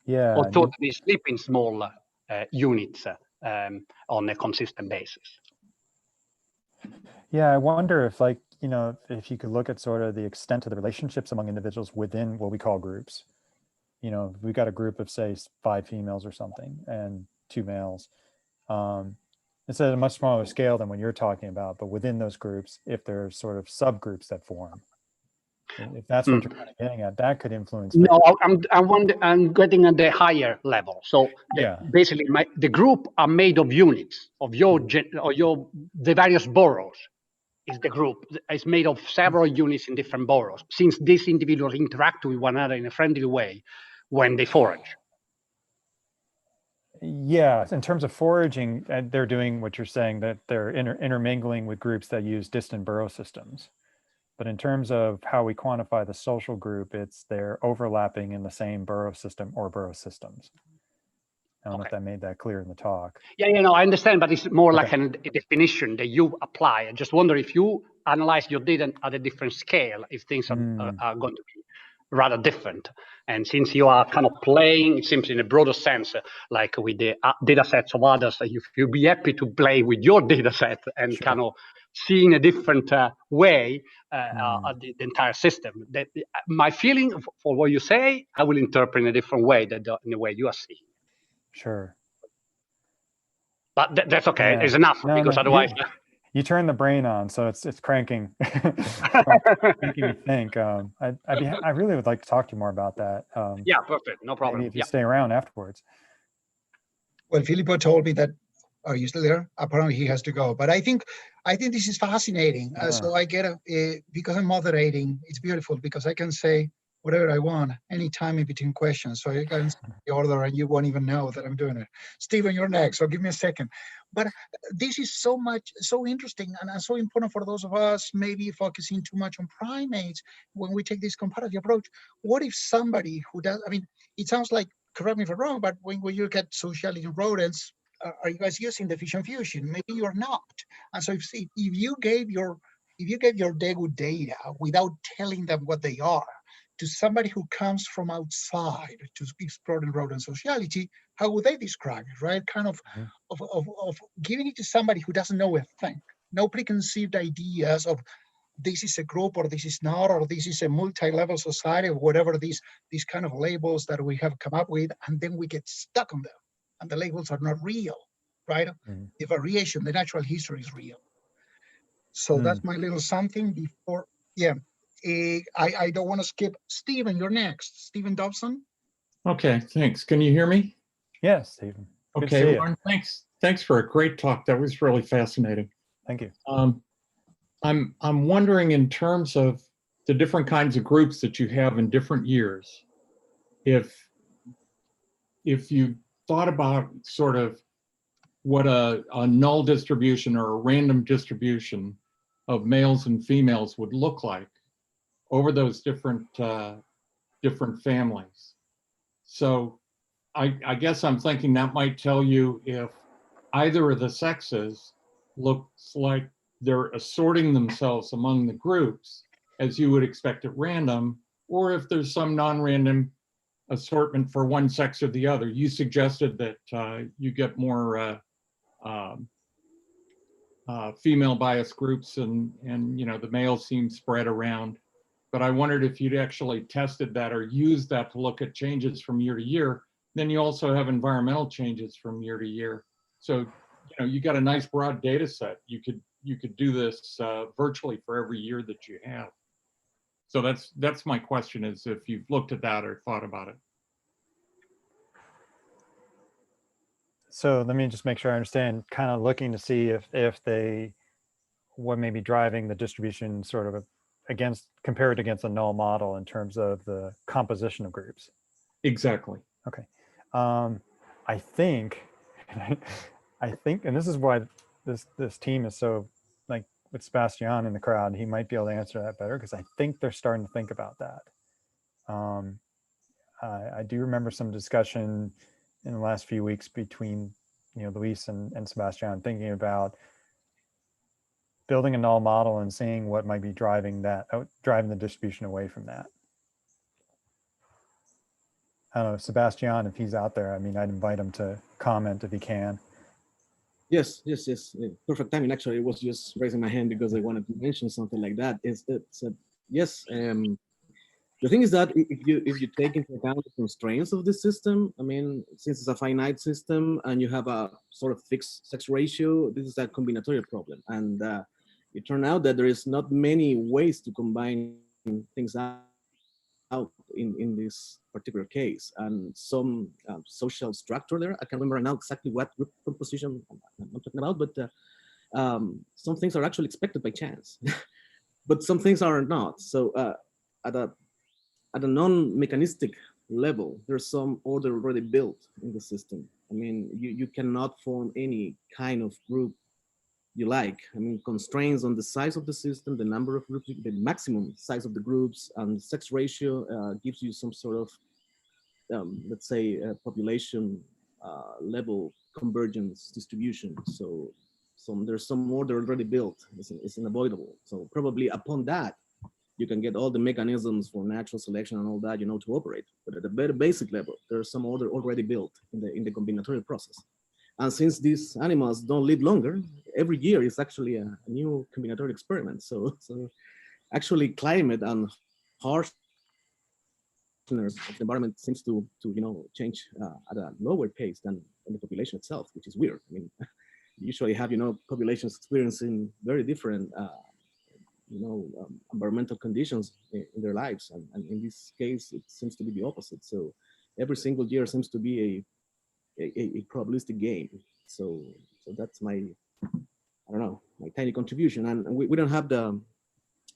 Yeah. Although they sleep in small units on a consistent basis. Yeah, I wonder if, if you could look at sort of the extent of the relationships among individuals within what we call groups. If we got a group of, say, 5 females or something and 2 males. It's at a much smaller scale than what you're talking about, but within those groups, if there's sort of subgroups that form, if that's what you're kind of getting at, that could influence. No, I'm getting at the higher level. So basically, the group are made of units of the various boroughs. Is the group is made of several units in different boroughs, since these individuals interact with one another in a friendly way when they forage. Yeah, in terms of foraging, they're doing what you're saying, that they're intermingling with groups that use distant burrow systems. But in terms of how we quantify the social group, they're overlapping in the same burrow system or burrow systems. I don't know if that made that clear in the talk. Yeah, I understand, but it's more like a definition that you apply. I just wonder if you analyze your data at a different scale, if things are going to be rather different. And since you are kind of playing, it seems in a broader sense, like with the data sets of others, you'll be happy to play with your data set and kind of seeing a different way the entire system. My feeling for what you say, I will interpret in a different way than in the way you are seeing. Sure. But that's okay. Yeah. It's enough, because otherwise... You turn the brain on, so it's cranking, making me think. I really would like to talk to you more about that. Yeah, perfect. No problem. Maybe if you stay around afterwards. Well, Filippo told me that Are you still there? Apparently he has to go. But I think this is fascinating. So I get because I'm moderating, it's beautiful because I can say whatever I want anytime in between questions. So you can see the order and you won't even know that I'm doing it. Stephen, you're next. So give me a second. But this is so interesting and so important for those of us maybe focusing too much on primates when we take this comparative approach. What if somebody who does, I mean, it sounds like, correct me if I'm wrong, but when you look at sociality in rodents, are you guys using the fission fusion? Maybe you're not. And so if you gave your degu data without telling them what they are to somebody who comes from outside to explore the rodent sociality, how would they describe it, right? Kind of giving it to somebody who doesn't know a thing, no preconceived ideas of this is a group or this is not, or this is a multi-level society or whatever these kind of labels that we have come up with, and then we get stuck on them. And the labels are not real, right? The variation, the natural history is real. So that's my little something before, yeah. I don't want to skip. Stephen, you're next. Stephen Dobson. Okay, thanks. Can you hear me? Yes, Stephen. Okay, Loren, thanks for a great talk. That was really fascinating. Thank you. I'm wondering, in terms of the different kinds of groups that you have in different years, if you thought about sort of what a null distribution or a random distribution of males and females would look like over those different families. So I guess I'm thinking that might tell you if either of the sexes looks like they're assorting themselves among the groups as you would expect at random, or if there's some non-random assortment for one sex or the other. You suggested that you get more female bias groups and the males seem spread around. But I wondered if you'd actually tested that or used that to look at changes from year to year. Then you also have environmental changes from year to year. So you got a nice broad data set. You could do this virtually for every year that you have. So that's my question, is if you've looked at that or thought about it. So let me just make sure I understand, kind of looking to see if what may be driving the distribution sort of compared against a null model in terms of the composition of groups. Exactly. Okay. I think, and this is why this team is so, like with Sebastian in the crowd, he might be able to answer that better, because I think they're starting to think about that. I do remember some discussion in the last few weeks between Luis and Sebastian, thinking about building a null model and seeing what might be driving the distribution away from that. I don't know, Sebastian, if he's out there, I mean, I'd invite him to comment if he can. Yes. Perfect timing. Actually, I was just raising my hand because I wanted to mention something like that. Yes. The thing is that if you take into account the constraints of this system, I mean, since it's a finite system and you have a sort of fixed sex ratio, this is a combinatorial problem. And it turned out that there is not many ways to combine things out in this particular case. And some social structure there, I can't remember now exactly what group composition I'm talking about, but some things are actually expected by chance, but some things are not. So at a non-mechanistic level, there's some order already built in the system. I mean, you cannot form any kind of group you like. I mean, constraints on the size of the system, the number of groups, the maximum size of the groups, and sex ratio gives you some sort of, let's say, population level convergence distribution. So there's some order already built. It's unavoidable. So probably upon that, you can get all the mechanisms for natural selection and all that, to operate. But at a very basic level, there's some order already built in the combinatorial process. And since these animals don't live longer, every year is actually a new combinatorial experiment. So actually climate and harshness of the environment seems to change at a lower pace than the population itself, which is weird. I mean, you usually have, populations experiencing very different environmental conditions in their lives. And in this case, it seems to be the opposite. So every single year seems to be a probabilistic game. So that's my, I don't know, my tiny contribution. And we don't have the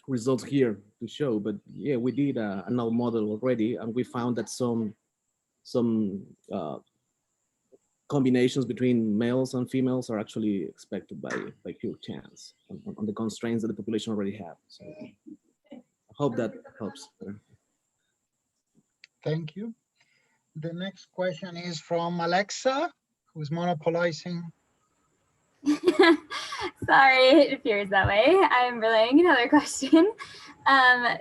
results here to show, but yeah, we did a null model already, and we found that some combinations between males and females are actually expected by pure chance on the constraints that the population already have. So I hope that helps. Thank you. The next question is from Alexa, who's monopolizing. Sorry, it appears that way. I'm relaying another question.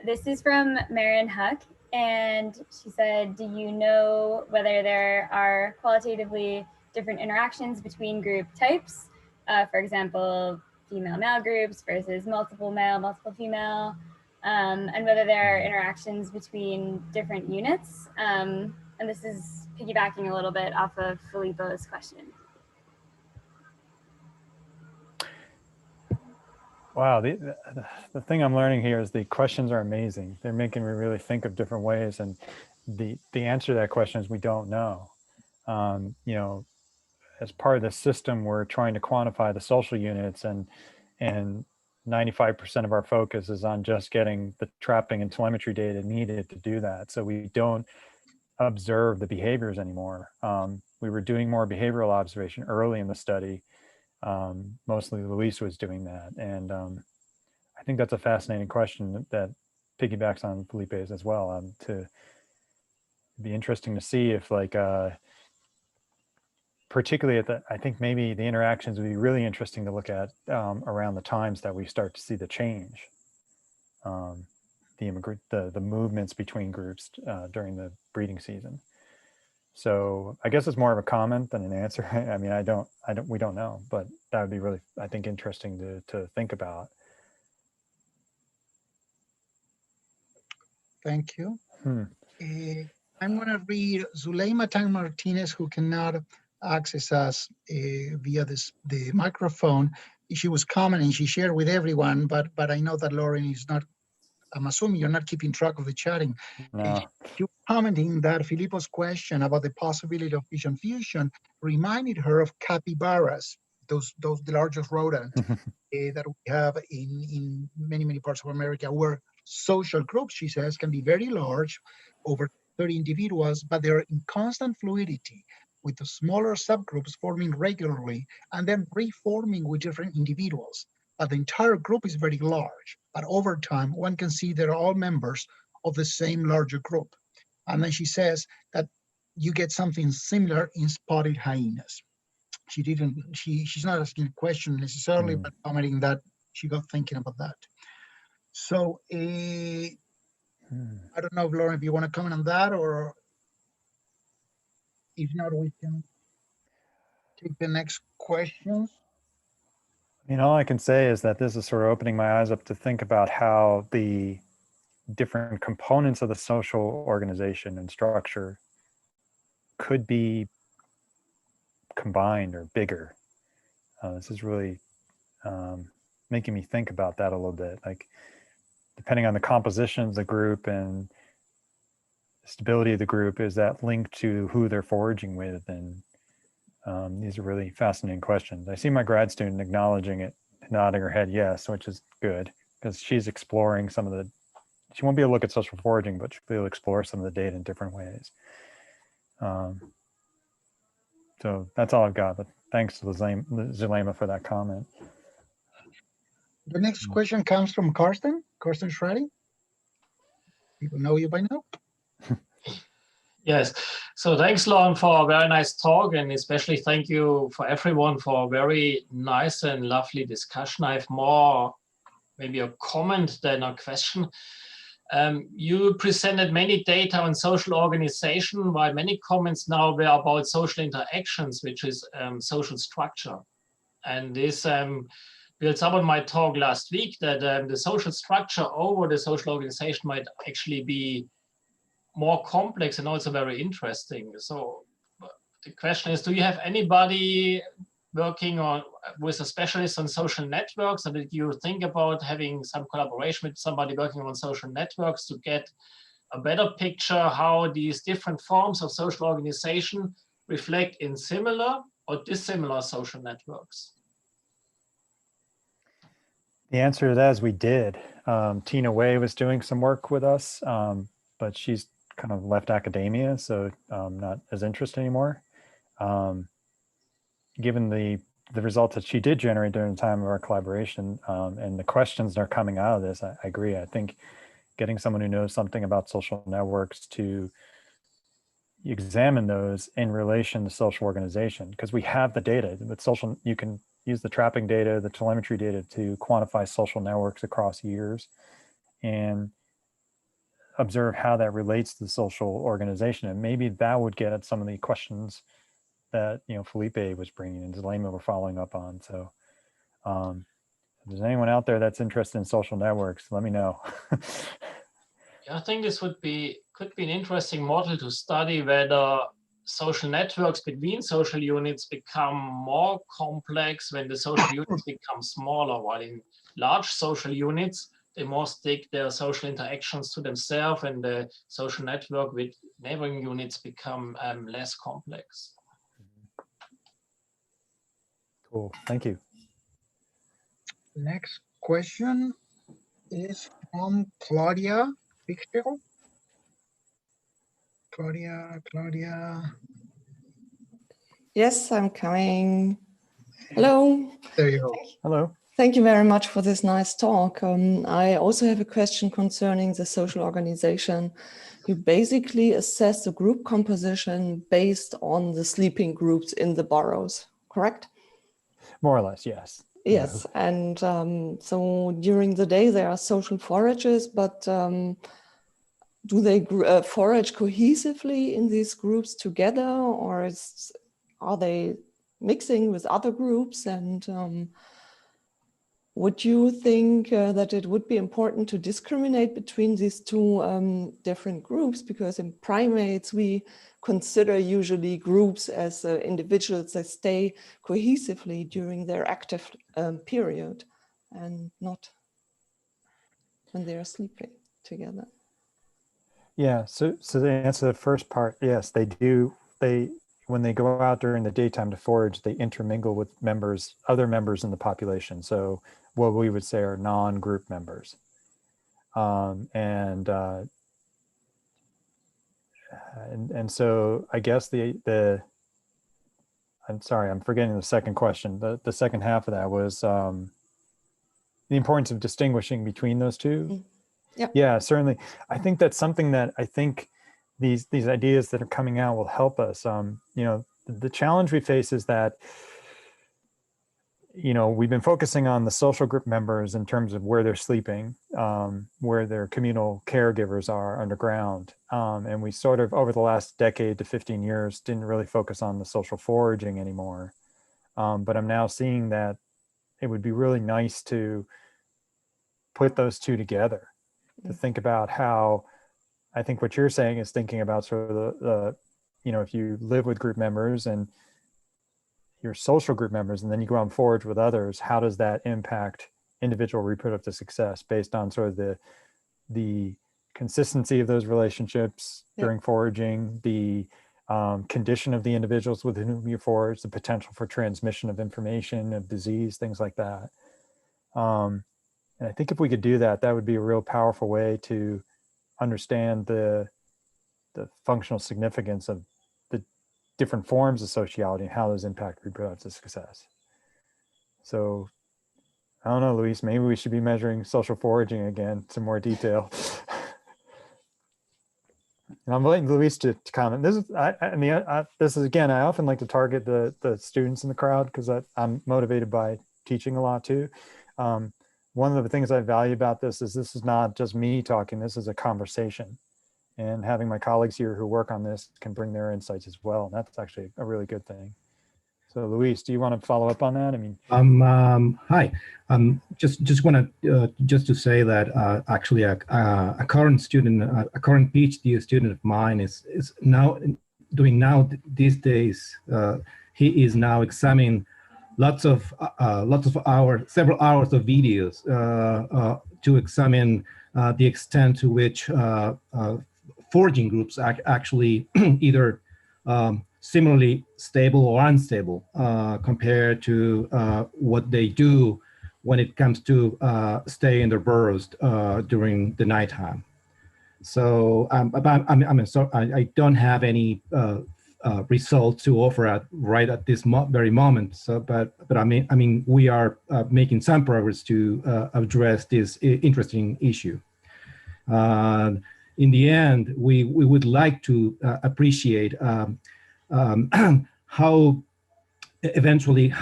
This is from Marin Huck, and she said, do you know whether there are qualitatively different interactions between group types? For example, female-male groups versus multiple male, multiple female, and whether there are interactions between different units. And this is piggybacking a little bit off of Filippo's question. Wow, the thing I'm learning here is the questions are amazing. They're making me really think of different ways, and the answer to that question is we don't know. You know, as part of the system, we're trying to quantify the social units, and 95% of our focus is on just getting the trapping and telemetry data needed to do that. So we don't observe the behaviors anymore. We were doing more behavioral observation early in the study. Mostly Luis was doing that. And I think that's a fascinating question that piggybacks on Felipe's as well. To be interesting to see if, like, particularly at the, I think maybe the interactions would be really interesting to look at around the times that we start to see the change, the movements between groups during the breeding season. So I guess it's more of a comment than an answer. I mean, we don't know, but that would be really, I think, interesting to think about. Thank you. I'm going to read Zuleima Tang Martinez, who cannot access us via the microphone. She was commenting, she shared with everyone, but I know that Loren is not, I'm assuming you're not keeping track of the chatting. No. She was commenting that Filippo's question about the possibility of vision fusion reminded her of capybaras, the largest rodent that we have in many parts of America, where social groups, she says, can be very large, over 30 individuals, but they're in constant fluidity, with the smaller subgroups forming regularly and then reforming with different individuals. But the entire group is very large. But over time, one can see they're all members of the same larger group. And then she says that you get something similar in spotted hyenas. She's not asking a question necessarily, but commenting that she got thinking about that. So I don't know, Loren, if you want to comment on that, or if not, we can take the next questions. I mean, all I can say is that this is sort of opening my eyes up to think about how the different components of the social organization and structure could be combined or bigger. This is really making me think about that a little bit. Like, depending on the composition of the group and stability of the group, is that linked to who they're foraging with? And these are really fascinating questions. I see my grad student acknowledging it, nodding her head yes, which is good, because she's exploring some of the, she won't be able to look at social foraging, but she'll be able to explore some of the data in different ways. So that's all I've got, but thanks to Zuleima for that comment. The next question comes from Karsten Schraddy. People know you by now. Yes, so thanks, Loren, for a very nice talk, and especially thank you for everyone for a very nice and lovely discussion. I have more maybe a comment than a question. You presented many data on social organization, while many comments now were about social interactions, which is social structure. And this builds up on my talk last week, that the social structure over the social organization might actually be more complex and also very interesting. So the question is, do you have anybody working on with a specialist on social networks, or did you think about having some collaboration with somebody working on social networks to get a better picture how these different forms of social organization reflect in similar or dissimilar social networks? The answer to that is we did. Tina Wei was doing some work with us, but she's kind of left academia, so not as interested anymore. Given the results that she did generate during the time of our collaboration and the questions that are coming out of this, I agree. I think getting someone who knows something about social networks to examine those in relation to social organization, because we have the data. With social, you can use the trapping data, the telemetry data to quantify social networks across years and observe how that relates to the social organization. And maybe that would get at some of the questions that, you know, Felipe was bringing and Zelema were following up on. So if there's anyone out there that's interested in social networks, let me know. Yeah, I think this could be an interesting model to study whether social networks between social units become more complex when the social units become smaller, while in large social units, they more stick their social interactions to themselves, and the social network with neighboring units become less complex. Cool, thank you. Next question is from Claudia Picchero. Claudia. Yes, I'm coming. Hello. There you go. Hello. Thank you very much for this nice talk. I also have a question concerning the social organization. You basically assess the group composition based on the sleeping groups in the burrows, correct? More or less, yes. Yes, and so during the day there are social forages, but do they forage cohesively in these groups together, or are they mixing with other groups? And would you think that it would be important to discriminate between these two different groups? Because in primates, we consider usually groups as individuals that stay cohesively during their active period and not when they are sleeping together. Yeah, so to answer the first part, yes, they do. When they go out during the daytime to forage, they intermingle with other members in the population. So what we would say are non-group members. And so I guess I'm sorry, I'm forgetting the second question. The second half of that was the importance of distinguishing between those two. Yeah, certainly. I think that's something that I think these ideas that are coming out will help us. You know, the challenge we face is that, you know, we've been focusing on the social group members in terms of where they're sleeping, where their communal caregivers are underground. And we sort of, over the last decade to 15 years, didn't really focus on the social foraging anymore. But I'm now seeing that it would be really nice to put those two together, to think about how, I think what you're saying is thinking about sort of the you know, if you live with group members and your social group members, and then you go out and forage with others, how does that impact individual reproductive success based on sort of the consistency of those relationships during foraging, the condition of the individuals with whom you forage, the potential for transmission of information, of disease, things like that. And I think if we could do that, that would be a real powerful way to understand the functional significance of the different forms of sociality and how those impact reproductive success. So I don't know, Luis, maybe we should be measuring social foraging again, some more detail. And I'm letting Luis to comment. This is again, I often like to target the students in the crowd because I'm motivated by teaching a lot too. One of the things I value about this is not just me talking, this is a conversation. And having my colleagues here who work on this can bring their insights as well. And that's actually a really good thing. So Luis, do you want to follow up on that? I mean, hi. Just want to just to say that actually a current student, a current PhD student of mine is now doing these days. He is now examining several hours of videos to examine the extent to which foraging groups actually either similarly stable or unstable compared to what they do when it comes to stay in their burrows during the nighttime. So I don't have any results to offer right at this very moment. So, but I mean, we are making some progress to address this interesting issue. In the end, we would like to appreciate how eventually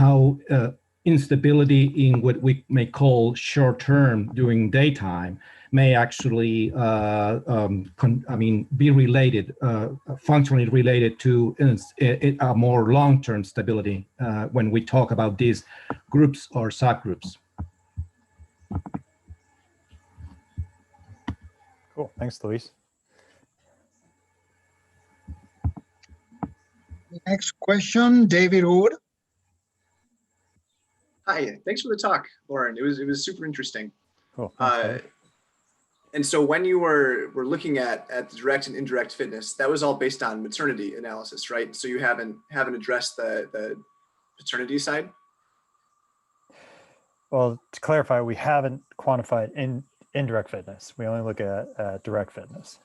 instability in what we may call short term during daytime may actually be related, functionally related to a more long-term stability when we talk about these groups or subgroups. Cool, thanks, Luis. Next question, David Wood. Hi, thanks for the talk, Loren. It was super interesting. Cool. And so when you were looking at the direct and indirect fitness, that was all based on maternity analysis, right? So you haven't addressed the paternity side? Well, to clarify, we haven't quantified indirect fitness. We only look at direct fitness,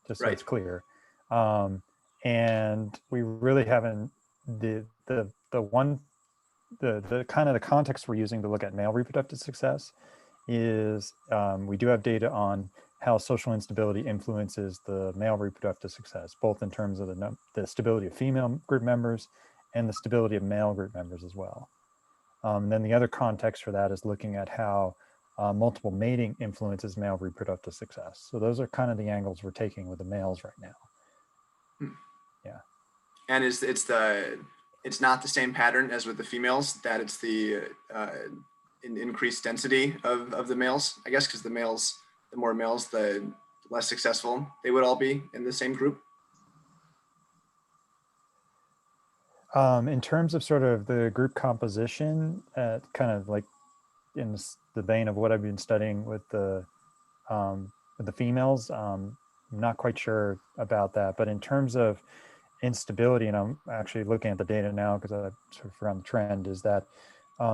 just so it's clear. And we really haven't, the kind of the context we're using to look at male reproductive success is we do have data on how social instability influences the male reproductive success, both in terms of the stability of female group members and the stability of male group members as well. And then the other context for that is looking at how multiple mating influences male reproductive success. So those are kind of the angles we're taking with the males right now. Yeah. And it's not the same pattern as with the females, that it's the increased density of the males, I guess, because the more males, the less successful they would all be in the same group. In terms of sort of the group composition, kind of like in the vein of what I've been studying with the females, I'm not quite sure about that. But in terms of instability, and I'm actually looking at the data now because I sort of found the trend, is that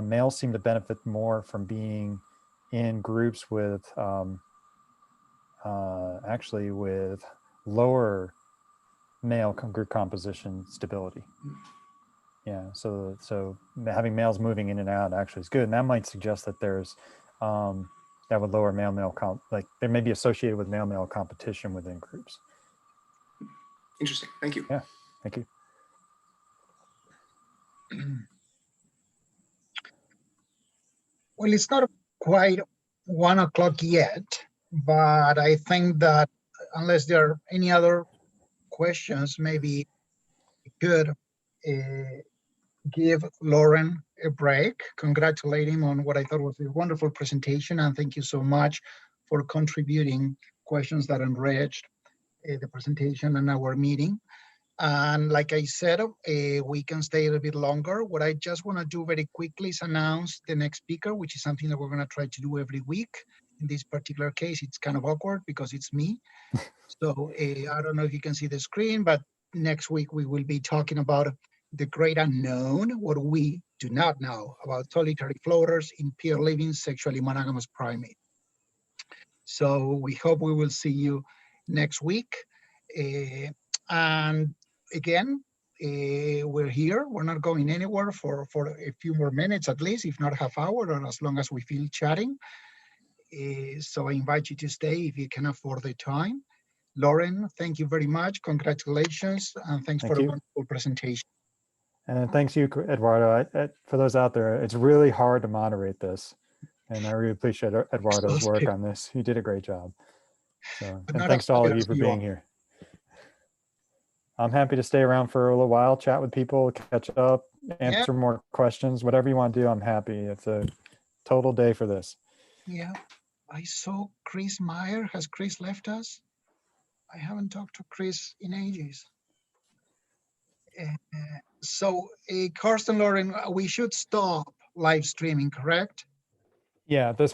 males seem to benefit more from being in groups with actually with lower male group composition stability. Yeah, so having males moving in and out actually is good, and that might suggest that there's that would lower male-male like they may be associated with male-male competition within groups. Interesting. Thank you. Yeah, thank you. Well, it's not quite 1 o'clock yet, but I think that unless there are any other questions, maybe we could give Loren a break, congratulate him on what I thought was a wonderful presentation, and thank you so much for contributing questions that enriched the presentation and our meeting. And like I said, we can stay a little bit longer. What I just want to do very quickly is announce the next speaker, which is something that we're going to try to do every week. In this particular case, it's kind of awkward because it's me. So I don't know if you can see the screen, but next week we will be talking about the great unknown, what we do not know about solitary floaters in peer-living sexually monogamous primates. So we hope we will see you next week. And again, we're here. We're not going anywhere for a few more minutes at least, if not half hour, or as long as we feel chatting. So I invite you to stay if you can afford the time. Loren, thank you very much. Congratulations, and thanks for a wonderful presentation. And thanks you, Eduardo. For those out there, it's really hard to moderate this. And I really appreciate Eduardo's work on this. He did a great job. So, and thanks to all of you for being here. I'm happy to stay around for a little while, chat with people, catch up, answer more questions, whatever you want to do, I'm happy. It's a total day for this. Yeah, I saw Chris Meyer. Has Chris left us? I haven't talked to Chris in ages. So, Karsten, Loren, we should stop live streaming, correct? Yeah, this